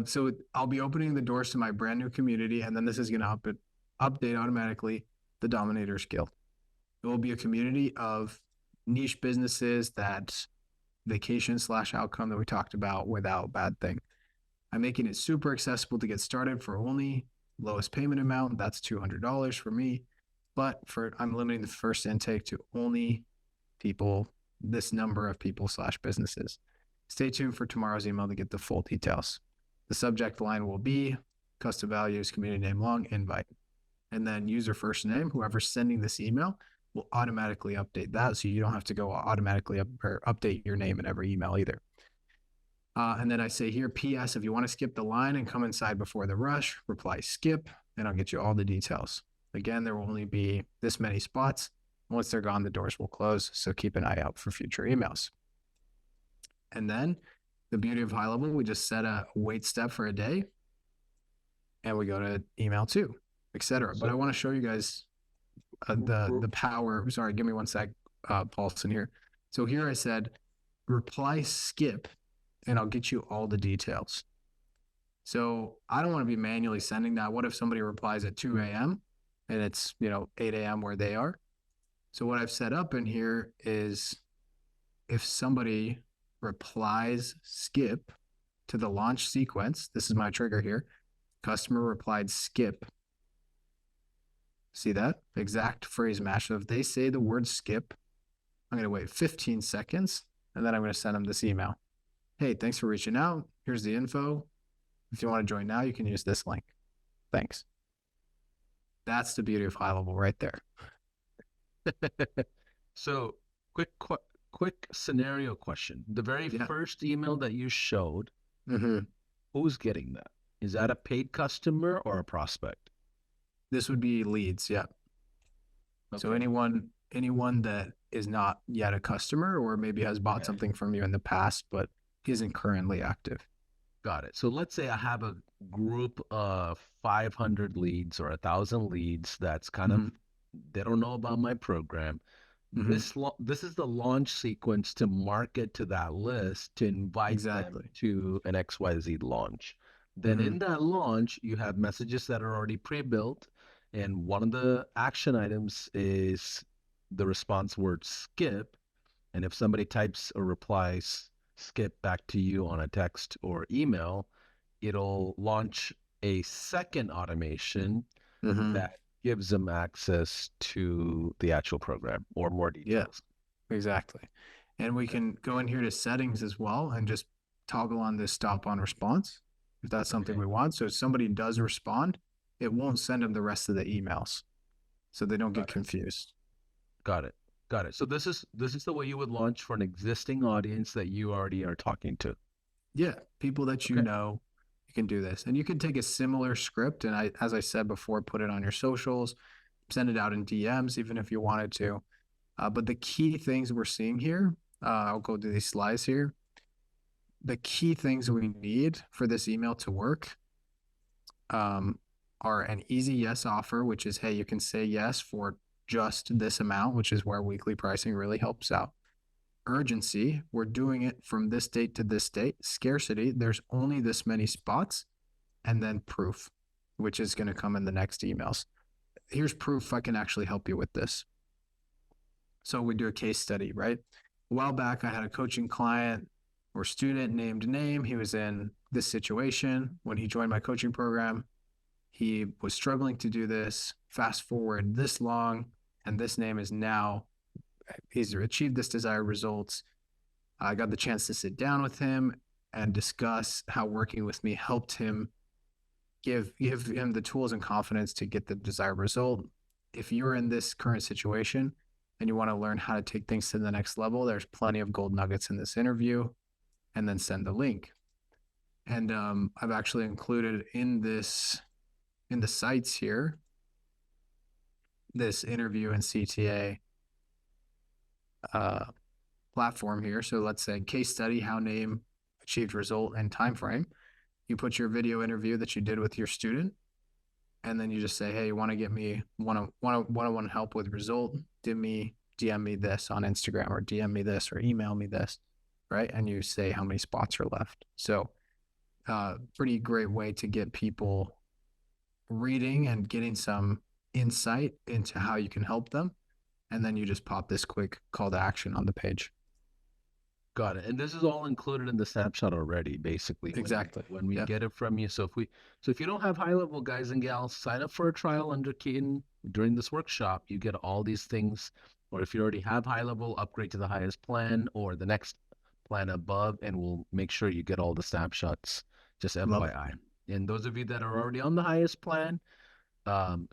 So I'll be opening the doors to my brand new community, and then this is going to update automatically the Dominators Guild. It will be a community of niche businesses that vacation/outcome that we talked about without bad thing. I'm making it super accessible to get started for only lowest payment amount. That's $200 for me, but I'm limiting the first intake to only people, this number of people/businesses. Stay tuned for tomorrow's email to get the full details. The subject line will be custom values, community name long, invite. And then user first name, whoever's sending this email will automatically update that. So you don't have to go automatically update your name in every email either. And then I say here, PS, if you want to skip the line and come inside before the rush, reply skip, and I'll get you all the details. Again, there will only be this many spots. Once they're gone, the doors will close. So keep an eye out for future emails. And then the beauty of HighLevel, we just set a wait step for a day and we go to email 2, etc. But I want to show you guys the power. Sorry, give me one sec, Paulson here. So here I said, reply skip, and I'll get you all the details. So I don't want to be manually sending that. What if somebody replies at 2 a.m. and it's 8 a.m. where they are? So what I've set up in here is if somebody replies skip to the launch sequence, this is my trigger here, customer replied skip. See that? Exact phrase match. So if they say the word skip, I'm going to wait 15 seconds and then I'm going to send them this email. Hey, thanks for reaching out. Here's the info. If you want to join now, you can use this link. Thanks. That's the beauty of HighLevel right there. So quick scenario question. The very first email that you showed, who's getting that? Is that a paid customer or a prospect? This would be leads, yeah. Okay. So anyone that is not yet a customer or maybe has bought something from you in the past but isn't currently active. Got it. So let's say I have a group of 500 leads or 1,000 leads that's kind of, they don't know about my program. This is the launch sequence to market to that list to invite them to an XYZ launch. Then in that launch, you have messages that are already pre-built. And one of the action items is the response word skip. And if somebody types or replies skip back to you on a text or email, it'll launch a second automation that gives them access to the actual program or more details. Yeah, exactly. And we can go in here to settings as well and just toggle on this stop on response if that's something we want. So if somebody does respond, it won't send them the rest of the emails so they don't get confused. Got it. So this is the way you would launch for an existing audience that you already are talking to. Yeah, people that you know, you can do this. And you can take a similar script and as I said before, put it on your socials, send it out in DMs even if you wanted to. But the key things we're seeing here, I'll go through these slides here. The key things we need for this email to work are an easy yes offer, which is, hey, you can say yes for just this amount, which is where weekly pricing really helps out. Urgency, we're doing it from this date to this date. Scarcity, there's only this many spots. And then proof, which is going to come in the next emails. Here's proof I can actually help you with this. So we do a case study, right? A while back, I had a coaching client or student named name. He was in this situation. When he joined my coaching program, he was struggling to do this. Fast forward this long, and this name is now, he's achieved this desired results. I got the chance to sit down with him and discuss how working with me helped him give him the tools and confidence to get the desired result. If you're in this current situation and you want to learn how to take things to the next level, there's plenty of gold nuggets in this interview, and then send the link. And I've actually included in the sites here, this interview and CTA uh, platform here. So let's say case study, how name achieved result and time frame. You put your video interview that you did with your student, and then you just say, hey, you want to get me one-on-one help with result? DM me this on Instagram, or DM me this, or email me this, right? And you say how many spots are left. So pretty great way to get people reading and getting some insight into how you can help them. And then you just pop this quick call to action on the page. Got it. And this is all included in the snapshot already, basically, Exactly. when we Yeah. get it from you. So if you don't have HighLevel, guys and gals, sign up for a trial under Keaton during this workshop. You get all these things. Or if you already have HighLevel, upgrade to the highest plan or the next plan above, and we'll make sure you get all the snapshots. Just Love it. FYI. And those of you that are already on the highest plan,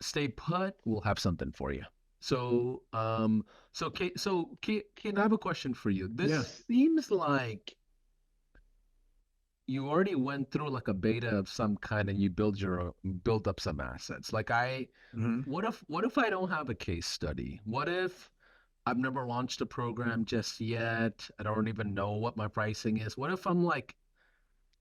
stay put. We'll have something for you. So, Kate, I have a question for you. Yeah. This seems like you already went through like a beta of some kind, and you build up some assets. Mm-hmm. What if I don't have a case study? What if I've never launched a program just yet? I don't even know what my pricing is. What if I'm like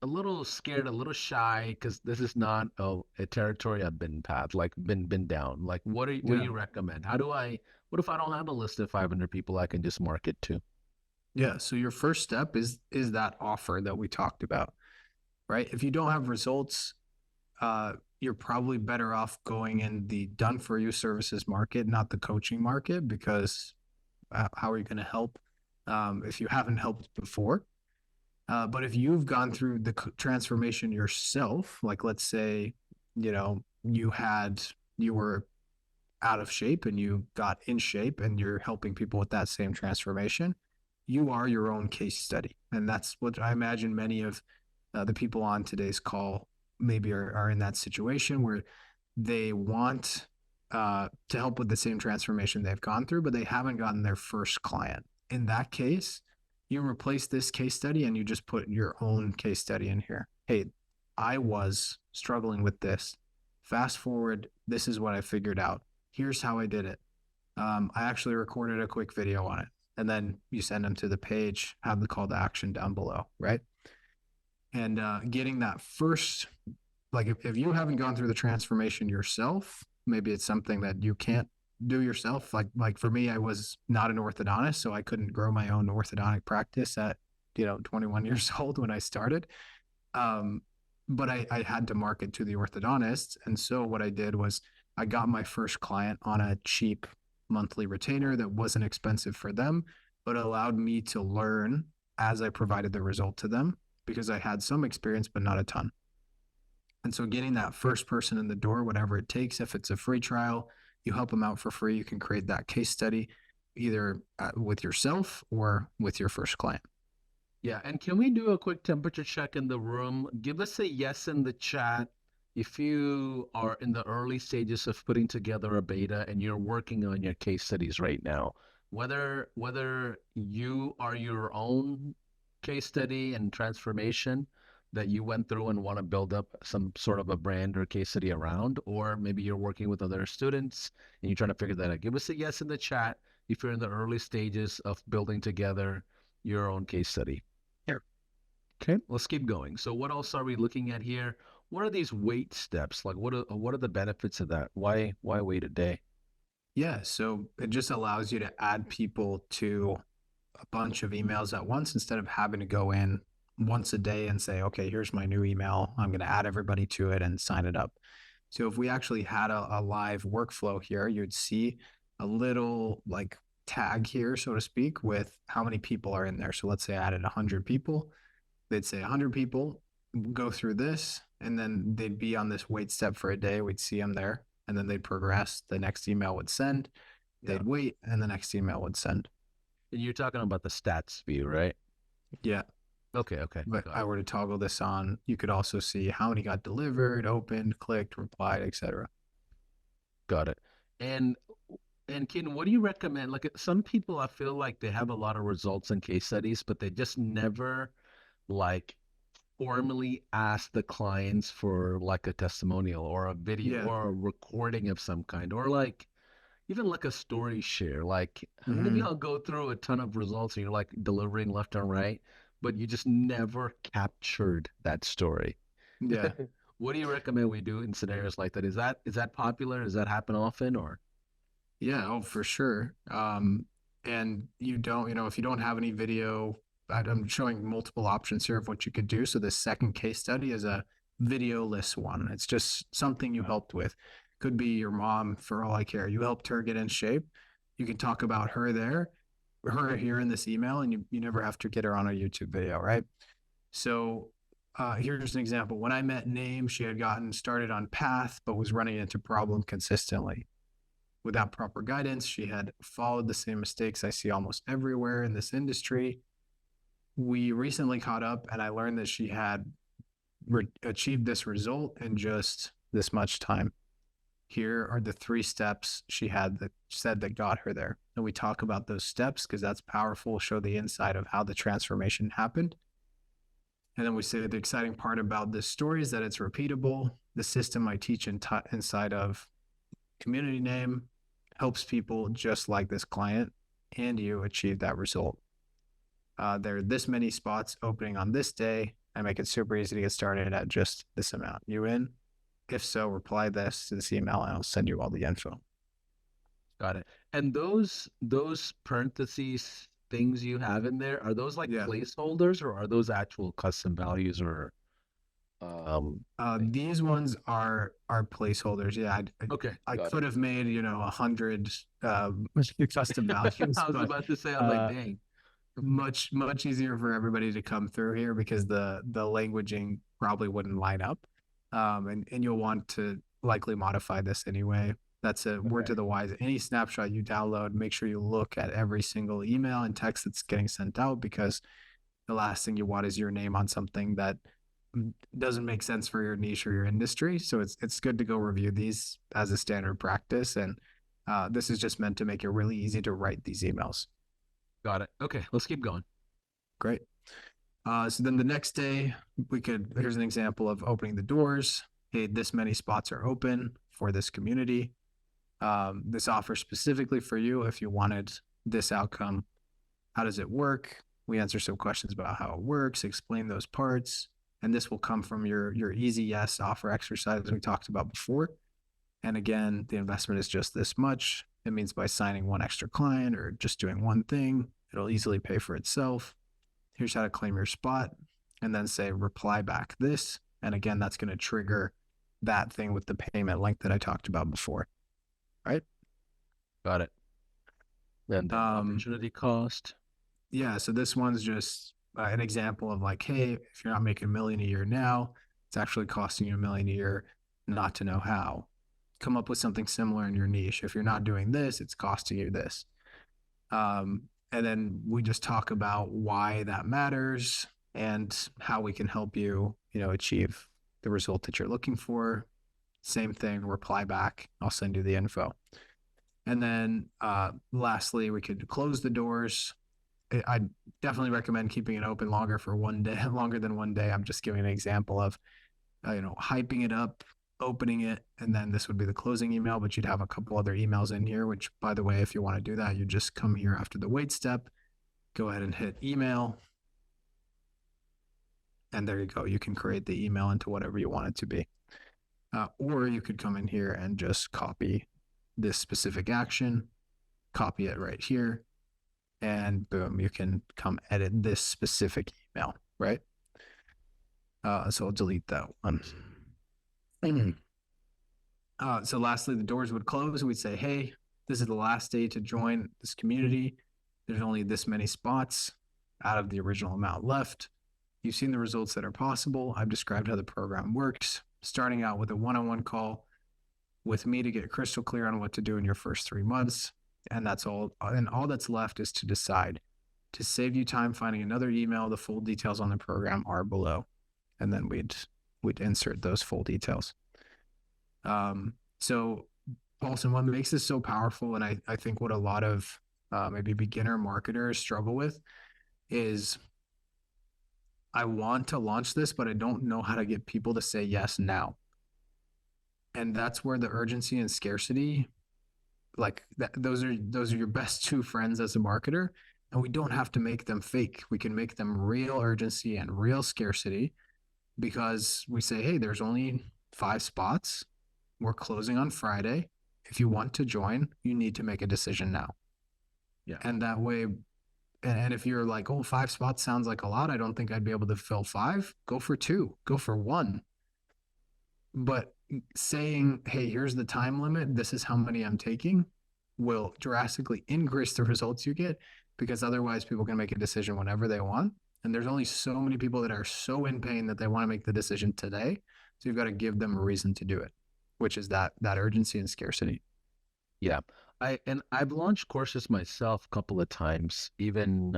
a little scared, a little shy, because this is not a territory I've been past, like been down. Like, what do Yeah. you recommend? What if I don't have a list of 500 people I can just market to? Yeah. So your first step is that offer that we talked about, right? If you don't have results, you're probably better off going in the done for you services market, not the coaching market, because how are you going to help if you haven't helped before? But if you've gone through the transformation yourself, like let's say, you were out of shape and you got in shape and you're helping people with that same transformation, you are your own case study. And that's what I imagine many of the people on today's call maybe are in that situation where they want to help with the same transformation they've gone through, but they haven't gotten their first client. In that case, you replace this case study and you just put your own case study in here. Hey, I was struggling with this. Fast forward, this is what I figured out. Here's how I did it. I actually recorded a quick video on it. And then you send them to the page, have the call to action down below, right? And getting that first, like if you haven't gone through the transformation yourself, maybe it's something that you can't do yourself. Like for me, I was not an orthodontist, so I couldn't grow my own orthodontic practice at 21 years old when I started. Um, but I had to market to the orthodontist, and so what I did was I got my first client on a cheap monthly retainer that wasn't expensive for them, but allowed me to learn as I provided the result to them because I had some experience, but not a ton. And so getting that first person in the door, whatever it takes, if it's a free trial, you help them out for free. You can create that case study either with yourself or with your first client. Yeah, and can we do a quick temperature check in the room? Give us a yes in the chat if you are in the early stages of putting together a beta and you're working on your case studies right now. Whether you are your own case study and transformation that you went through and want to build up some sort of a brand or case study around, or maybe you're working with other students and you're trying to figure that out. Give us a yes in the chat if you're in the early stages of building together your own case study. Here. Okay, let's keep going. So what else are we looking at here? What are these wait steps? Like what are the benefits of that? Why wait a day? Yeah. So it just allows you to add people to a bunch of emails at once instead of having to go in once a day and say, okay, here's my new email. I'm going to add everybody to it and sign it up. So if we actually had a live workflow here, you'd see a little like tag here, so to speak, with how many people are in there. So let's say I added 100 people. They'd say 100 people go through this, and then they'd be on this wait step for a day. We'd see them there, and then they'd progress. The next email would send, Yeah. they'd wait, and the next email would send. And you're talking about the stats view, right? Yeah. Okay, But got I it. were to toggle this on, you could also see how many got delivered, opened, clicked, replied, etc. Got it. And and Ken, what do you recommend? Like some people I feel like they have a lot of results and case studies, but they just never like formally ask the clients for like a testimonial or a video Yeah. or a recording of some kind, or like even like a story share. Like how many of Hmm. y'all go through a ton of results and you're like delivering left and right, but you just never captured that story? Yeah. What do you recommend we do in scenarios like that? Is that popular? Does that happen often or? Yeah, oh, for sure. And you don't, if you don't have any video, I'm showing multiple options here of what you could do. So the second case study is a videoless one. It's just something you helped with. Could be your mom, for all I care. You helped her get in shape. You can talk about her there, her here in this email, and you never have to get her on a YouTube video, right? So here's an example. When I met Name, she had gotten started on Path, but was running into problem consistently. Without proper guidance, she had followed the same mistakes I see almost everywhere in this industry. We recently caught up, and I learned that she had achieved this result in just this much time. Here are the 3 steps she had that said that got her there. And we talk about those steps because that's powerful, show the inside of how the transformation happened. And then we say the exciting part about this story is that it's repeatable. The system I teach inside of community name helps people just like this client and you achieve that result. There are this many spots opening on this day. I make it super easy to get started at just this amount. You in? If so, reply this to this email and I'll send you all the info. Got it. And those parentheses things you have in there, are those like Yeah. placeholders or are those actual custom values or things? These ones are placeholders. Yeah, Okay, I got could it. have made 100 custom values, I was but about to say, I was like, uh, dang. much easier for everybody to come through here because the languaging probably wouldn't line up, and you'll want to likely modify this anyway. That's a word to Okay. the wise. Any snapshot you download, make sure you look at every single email and text that's getting sent out because the last thing you want is your name on something that doesn't make sense for your niche or your industry. So it's good to go review these as a standard practice, and this is just meant to make it really easy to write these emails. Got it. Okay, let's keep going. Great. So then the next day, here's an example of opening the doors. Hey, this many spots are open for this community. This offer specifically for you if you wanted this outcome. How does it work? We answer some questions about how it works, explain those parts, and this will come from your easy yes offer exercise we talked about before. And again, the investment is just this much. It means by signing one extra client or just doing one thing, it'll easily pay for itself. Here's how to claim your spot, and then say reply back this. And again, that's going to trigger that thing with the payment link that I talked about before. Right. Got it. And then Um, opportunity cost. yeah. So this one's just an example of like, hey, if you're not making a million a year now, it's actually costing you a million a year not to know how. Come up with something similar in your niche. If you're not doing this, it's costing you this. And then we just talk about why that matters and how we can help you, achieve the result that you're looking for. Same thing, reply back. I'll send you the info. And then lastly, we could close the doors. I definitely recommend keeping it open longer for one day, longer than one day. I'm just giving an example of, hyping it up, opening it, and then this would be the closing email, but you'd have a couple other emails in here, which by the way, if you want to do that, you just come here after the wait step, go ahead and hit email. And there you go. You can create the email into whatever you want it to be. Or you could come in here and just copy this specific action, copy it right here, and boom, you can come edit this specific email, right? So I'll delete that one. So lastly, the doors would close. We'd say, hey, this is the last day to join this community. There's only this many spots out of the original amount left. You've seen the results that are possible. I've described how the program works, starting out with a one-on-one call with me to get crystal clear on what to do in your first 3 months. And that's all. And all that's left is to decide. To save you time finding another email, the full details on the program are below. And then we'd insert those full details. So Paulson, what makes this so powerful, and I think what a lot of maybe beginner marketers struggle with is I want to launch this, but I don't know how to get people to say yes now. And that's where the urgency and scarcity like those are your best two friends as a marketer, and we don't have to make them fake. We can make them real urgency and real scarcity because we say, hey, there's only 5 spots. We're closing on Friday. If you want to join, you need to make a decision now. Yeah. And that way, and if you're like, oh, 5 spots sounds like a lot, I don't think I'd be able to fill five, go for two, go for one. But saying, hey, here's the time limit, this is how many I'm taking, will drastically increase the results you get because otherwise people can make a decision whenever they want. And there's only so many people that are so in pain that they want to make the decision today. So you've got to give them a reason to do it, which is that urgency and scarcity. Yeah. I've launched courses myself a couple of times, even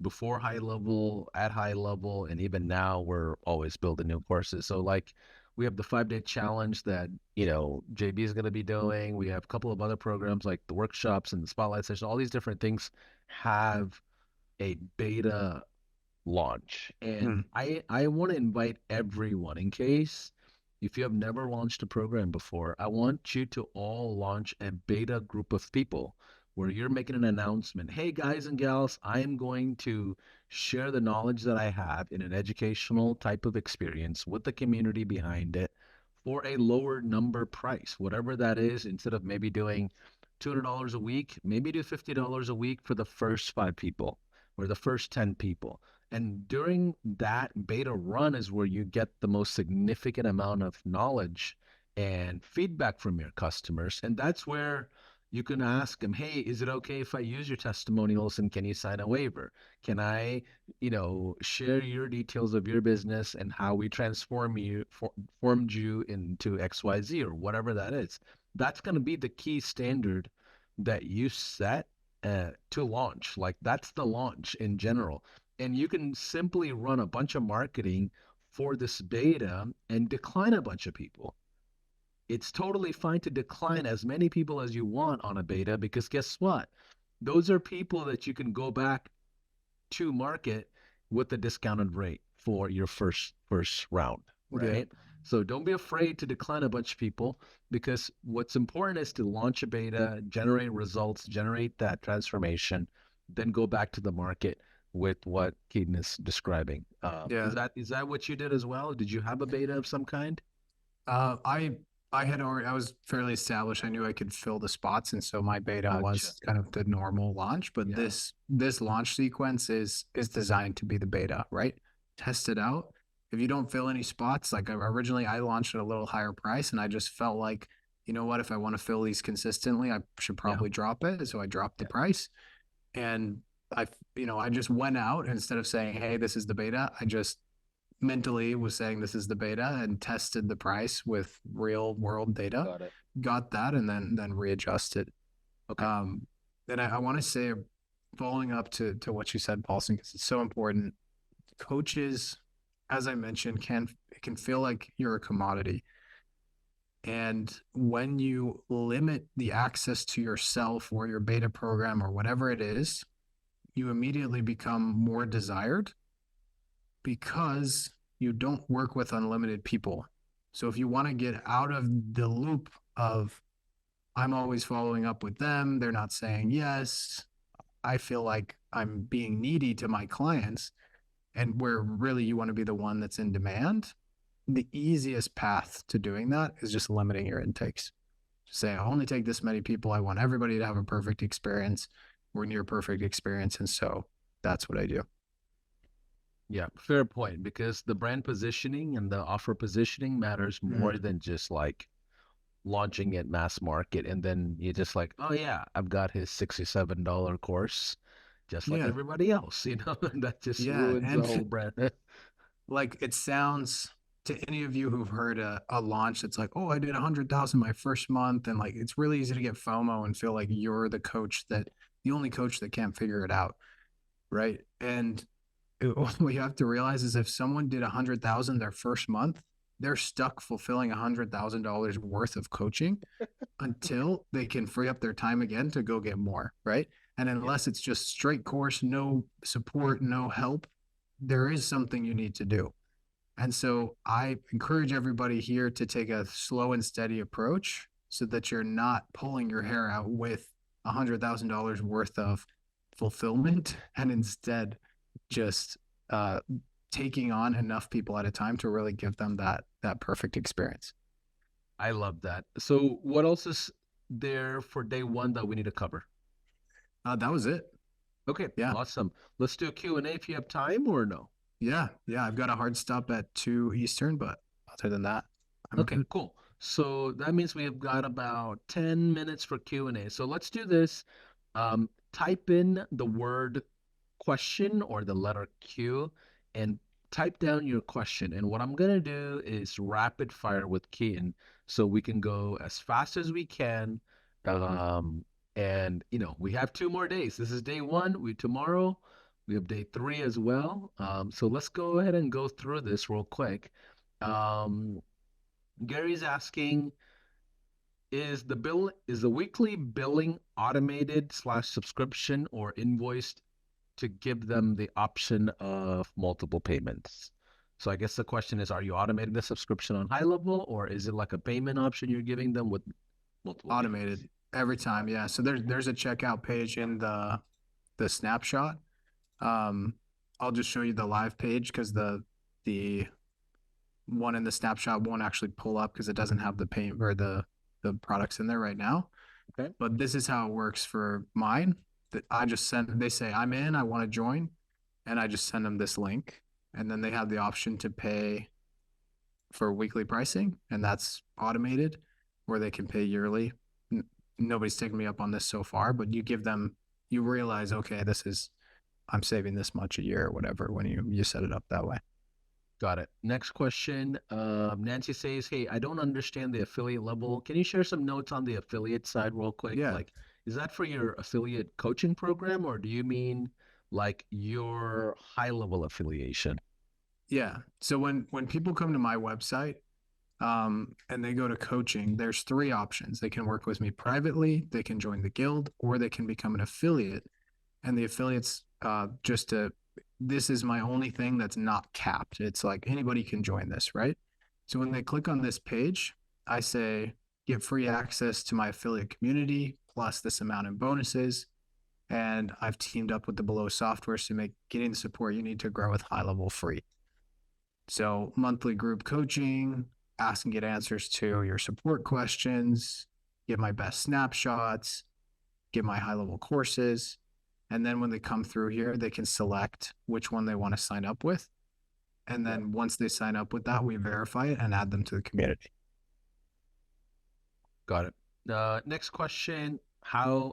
before high level, at high level, and even now we're always building new courses. So like we have the 5-day challenge that, JB is going to be doing. We have a couple of other programs like the workshops and the spotlight session. All these different things have a beta launch. And Mm. I want to invite everyone in case if you have never launched a program before, I want you to all launch a beta group of people where you're making an announcement. Hey guys and gals, I am going to share the knowledge that I have in an educational type of experience with the community behind it for a lower number price, whatever that is, instead of maybe doing $200 a week, maybe do $50 a week for the first 5 people or the first 10 people. And during that beta run is where you get the most significant amount of knowledge and feedback from your customers. And that's where you can ask them, hey, is it okay if I use your testimonials and can you sign a waiver? Can I, share your details of your business and how we formed you into XYZ or whatever that is? That's going to be the key standard that you set to launch. Like that's the launch in general. And you can simply run a bunch of marketing for this beta and decline a bunch of people. It's totally fine to decline as many people as you want on a beta because guess what? Those are people that you can go back to market with the discounted rate for your first round, Yeah. right? So don't be afraid to decline a bunch of people because what's important is to launch a beta, generate results, generate that transformation, then go back to the market with what Keaton is describing. Is Yeah. that what you did as well? Did you have a beta of some kind? Uh, I I was fairly established. I knew I could fill the spots, and so my beta Gotcha. was kind of the normal launch. But Yeah. this launch sequence is designed to be the beta, right? Test it out. If you don't fill any spots, like originally I launched at a little higher price, and I just felt like, you know what, if I want to fill these consistently, I should Yeah. probably drop it. So I dropped the Yeah. price, and I just went out instead of saying, hey, this is the beta. I just mentally was saying this is the beta and tested the price with real world data, Got it. got that, and then readjusted. Okay. Um, and I want to say, following up to what you said, Paulson, because it's so important. Coaches, as I mentioned, it can feel like you're a commodity. And when you limit the access to yourself or your beta program or whatever it is, you immediately become more desired because you don't work with unlimited people. So if you want to get out of the loop of I'm always following up with them, they're not saying yes, I feel like I'm being needy to my clients, and where really you want to be the one that's in demand, the easiest path to doing that is just limiting your intakes. Say, I only take this many people. I want everybody to have a perfect experience or near perfect experience. And so that's what I do. Yeah, fair point because the brand positioning and the offer positioning matters more Mm-hmm. than just like launching at mass market and then you're just like, oh yeah, I've got his $67 course just like Yeah. everybody else, that just Yeah. ruins the And whole brand. like it sounds to any of you who've heard a launch that's like, oh, I did 100,000 my first month. And like, it's really easy to get FOMO and feel like you're the only coach that can't figure it out. Right. And what you have to realize is if someone did 100,000 their first month, they're stuck fulfilling $100,000 worth of coaching until they can free up their time again to go get more. Right. And Yeah. unless it's just straight course, no support, no help, there is something you need to do. And so I encourage everybody here to take a slow and steady approach so that you're not pulling your hair out with $100,000 worth of fulfillment and instead just uh, taking on enough people at a time to really give them that perfect experience. I love that. So what else is there for day one that we need to cover? That was it. Okay, Yeah. awesome. Let's do a Q&A if you have time or no. Yeah. Yeah. I've got a hard stop at 2 Eastern, but other than that, I'm Okay, good. cool. So that means we have got about 10 minutes for Q&A. So let's do this. Type in the word question or the letter Q and type down your question. And what I'm going to do is rapid fire with Keaton so we can go as fast as we can. Um, and, we have 2 more days. This is day one. Tomorrow, we have day three as well. So let's go ahead and go through this real quick. Um, Gary's asking, is the weekly billing automated slash subscription or invoiced to give them the option of multiple payments? So I guess the question is, are you automating the subscription on HighLevel, or is it like a payment option you're giving them with multiple payments? Automated every time. Yeah. So there's a checkout page in the snapshot. Um, I'll just show you the live page because the one in the snapshot won't actually pull up because it doesn't have the paint or the products in there right now. Okay. But this is how it works for mine. That I just send. They say I'm in. I want to join, and I just send them this link, and then they have the option to pay for weekly pricing, and that's automated, or they can pay yearly. Nobody's taken me up on this so far, but you give them, you realize, okay, this is, I'm saving this much a year or whatever when you set it up that way. Got it. Next question. Nancy says, "Hey, I don't understand the affiliate level. Can you share some notes on the affiliate side real quick? Yeah, Like, is that for your affiliate coaching program, or do you mean like your high level affiliation?" yeah. So when people come to my website, and they go to coaching, there's three options. They can work with me privately, they can join the guild, or they can become an affiliate. And the affiliates, just to, this is my only thing that's not capped. It's like anybody can join this, right? So when they click on this page, I say, get free access to my affiliate community plus this amount in bonuses. And I've teamed up with the Below software to make getting the support you need to grow with HighLevel free. So monthly group coaching, ask and get answers to your support questions, get my best snapshots, get my HighLevel courses. And then when they come through here, they can select which one they want to sign up with. And then once they sign up with that, we verify it and add them to the community. Got it. Next question.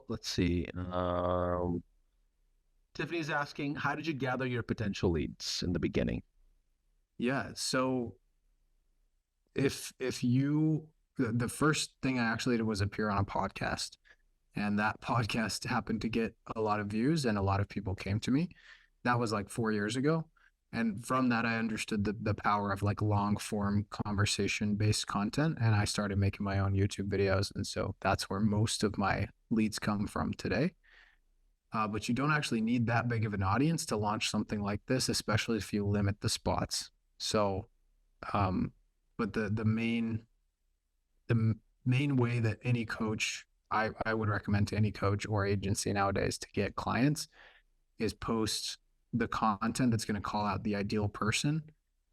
Let's see. Tiffany's asking, how did you gather your potential leads in the beginning? Yeah. So if you, the first thing I actually did was appear on a podcast, and that podcast happened to get a lot of views and a lot of people came to me. That was like 4 years ago. And from that, I understood the power of like long form conversation based content. And I started making my own YouTube videos. And so that's where most of my leads come from today. But you don't actually need that big of an audience to launch something like this, especially if you limit the spots. So, um, but the main way that any coach, I would recommend to any coach or agency nowadays to get clients is post the content that's going to call out the ideal person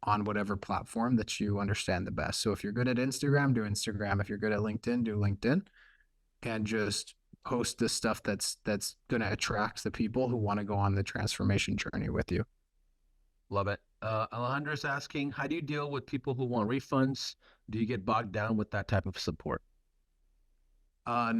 on whatever platform that you understand the best. So if you're good at Instagram, do Instagram. If you're good at LinkedIn, do LinkedIn, and just post the stuff that's going to attract the people who want to go on the transformation journey with you. Love it. Alejandra's asking, how do you deal with people who want refunds? Do you get bogged down with that type of support? Uh,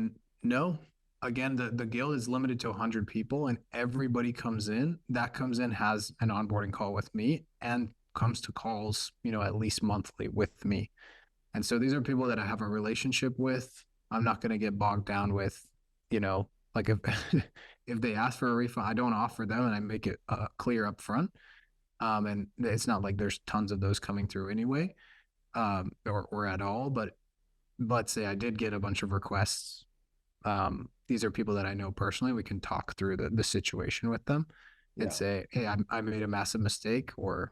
no. Again, the guild is limited to 100 people, and everybody comes in. That comes in has an onboarding call with me and comes to calls, at least monthly with me. And so these are people that I have a relationship with. I'm not going to get bogged down with, like if if they ask for a refund, I don't offer them, and I make it clear up front. And it's not like there's tons of those coming through anyway, or at all. But let's say I did get a bunch of requests. These are people that I know personally. We can talk through the situation with them and Yeah. say, hey, I made a massive mistake, or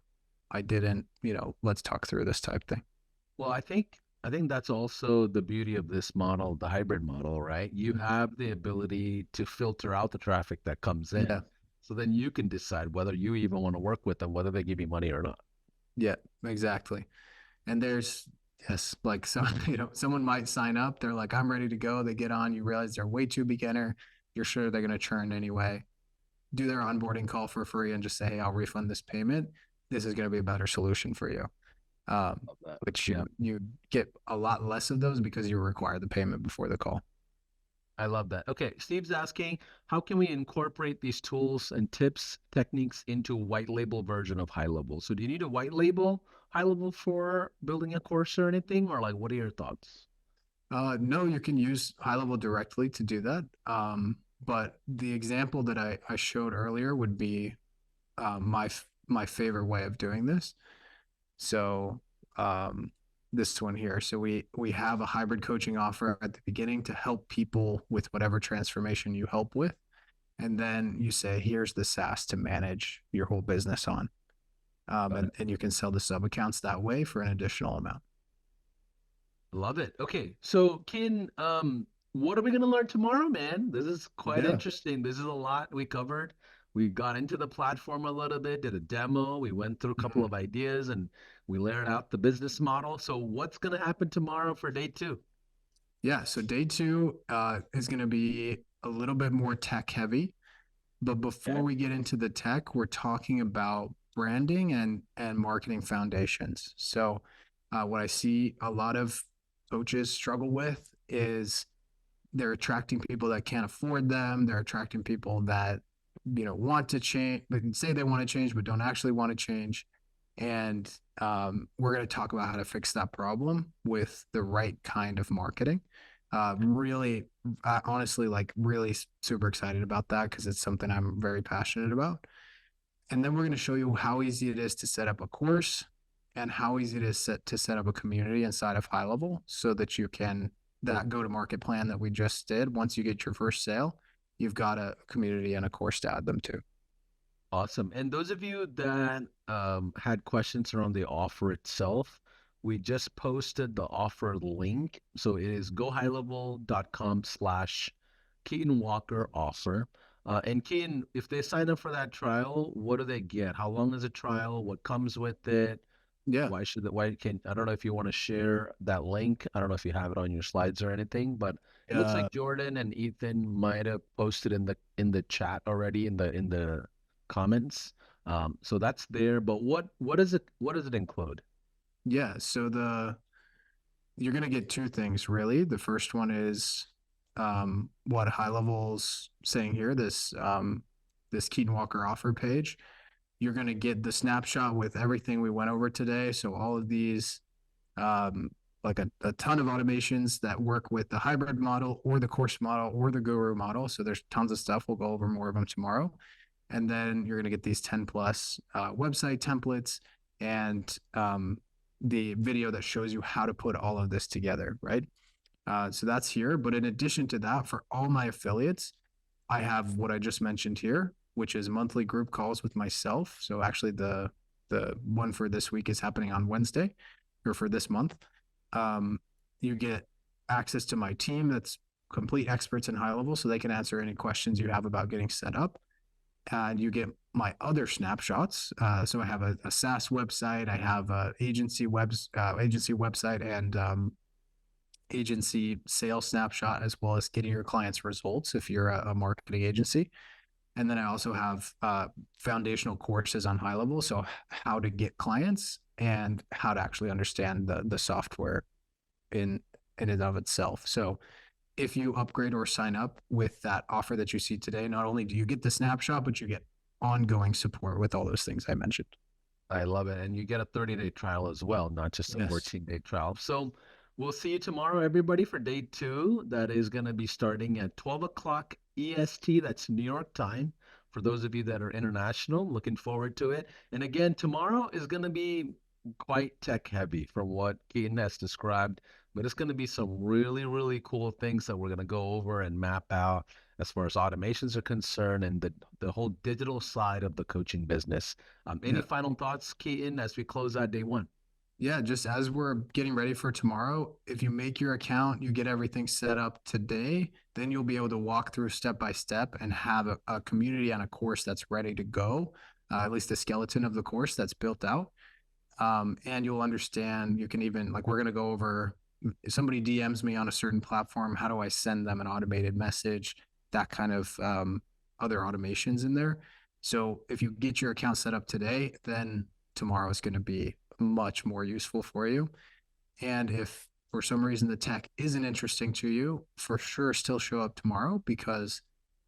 I didn't, let's talk through this type thing. Well, I think I think that's also the beauty of this model, the hybrid model, right? You have the ability to filter out the traffic that comes Yeah. in. So then you can decide whether you even want to work with them, whether they give you money or not. Yeah, exactly. And there's, yes, like so, someone might sign up, they're like, I'm ready to go. They get on, you realize they're way too beginner. You're sure they're going to churn anyway. Do their onboarding call for free and just say, hey, I'll refund this payment. This is going to be a better solution for you. Love that. Which Yeah, you get a lot less of those because you require the payment before the call. I love that. Okay, Steve's asking, how can we incorporate these tools and tips, techniques into a white label version of high level? So do you need a white label high level for building a course or anything? Or like, what are your thoughts? No, you can use HighLevel directly to do that. But the example that I showed earlier would be my favorite way of doing this. So this one here. So we have a hybrid coaching offer at the beginning to help people with whatever transformation you help with. And then you say, here's the SaaS to manage your whole business on. Got it. And you can sell the sub accounts that way for an additional amount. Love it. Okay, so Ken, what are we gonna learn tomorrow, man? This is quite Yeah. interesting. This is a lot we covered. We got into the platform a little bit, did a demo, we went through a couple Mhm. of ideas, and we layered out the business model. So what's gonna happen tomorrow for day two? Yeah. So day two is going to be a little bit more tech heavy. But before Okay. we get into the tech, we're talking about branding and marketing foundations. So what I see a lot of coaches struggle with is they're attracting people that can't afford them. They're attracting people that want to change, they can say they want to change, but don't actually want to change. And we're going to talk about how to fix that problem with the right kind of marketing. Really, honestly, like really super excited about that because it's something I'm very passionate about. And then we're going to show you how easy it is to set up a course and how easy it is to set up a community inside of HighLevel so that you can, that go to market plan that we just did. Once you get your first sale, you've got a community and a course to add them to. Awesome. And those of you that had questions around the offer itself, we just posted the offer link. So it is gohighlevel.com/. Keaton Walker offer. And Keaton, if they sign up for that trial, what do they get? How long is a trial? What comes with it? Yeah. I don't know if you want to share that link. I don't know if you have it on your slides or anything, but it looks Uh, like Jordan and Ethan might have posted in the chat already in the comments. So that's there. But what does it include? yeah. So you're going to get two things really. The first one is what HighLevel's saying here, this Keaton Walker offer page. You're going to get the snapshot with everything we went over today. So all of these, like a ton of automations that work with the hybrid model or the course model or the guru model. So there's tons of stuff. We'll go over more of them tomorrow. And then you're going to get these 10 plus website templates and the video that shows you how to put all of this together, right? So that's here. But in addition to that, for all my affiliates, I have what I just mentioned here, which is monthly group calls with myself. So actually, the one for this week is happening on Wednesday, or for this month. Um, you get access to my team that's complete experts in HighLevel, so they can answer any questions you have about getting set up. And you get my other snapshots. So I have a SaaS website, I have a agency website, and agency sales snapshot, as well as getting your clients results if you're a marketing agency. And then I also have foundational courses on HighLevel, so how to get clients and how to actually understand the software in and of itself. So if you upgrade or sign up with that offer that you see today, not only do you get the snapshot, but you get ongoing support with all those things I mentioned. I love it. And you get a 30-day trial as well, not just a Yes. 14-day trial. So we'll see you tomorrow, everybody, for day two. That is going to be starting at 12 o'clock EST. That's New York time. For those of you that are international, looking forward to it. And again, tomorrow is going to be quite tech heavy from what Keaton has described, but it's going to be some really, really cool things that we're going to go over and map out as far as automations are concerned and the whole digital side of the coaching business. Any Yeah. final thoughts, Keaton, as we close out day one? Yeah, just as we're getting ready for tomorrow, if you make your account, you get everything set up today, then you'll be able to walk through step by step and have a community on a course that's ready to go, at least the skeleton of the course that's built out. And you'll understand, you can even, like, we're going to go over, if somebody DMs me on a certain platform, how do I send them an automated message, that kind of other automations in there. So if you get your account set up today, then tomorrow is going to be much more useful for you. And if for some reason the tech isn't interesting to you, for sure still show up tomorrow, because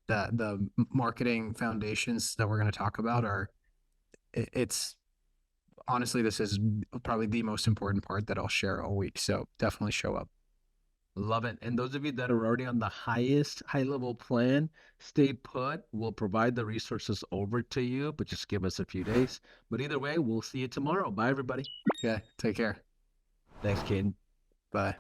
the marketing foundations that we're going to talk about are, it's honestly, this is probably the most important part that I'll share all week. So definitely show up. Love it. And those of you that are already on the highest high level plan, stay put. We'll provide the resources over to you, but just give us a few days. But either way, we'll see you tomorrow. Bye, everybody. Okay. Take care. Thanks, Caden. Bye.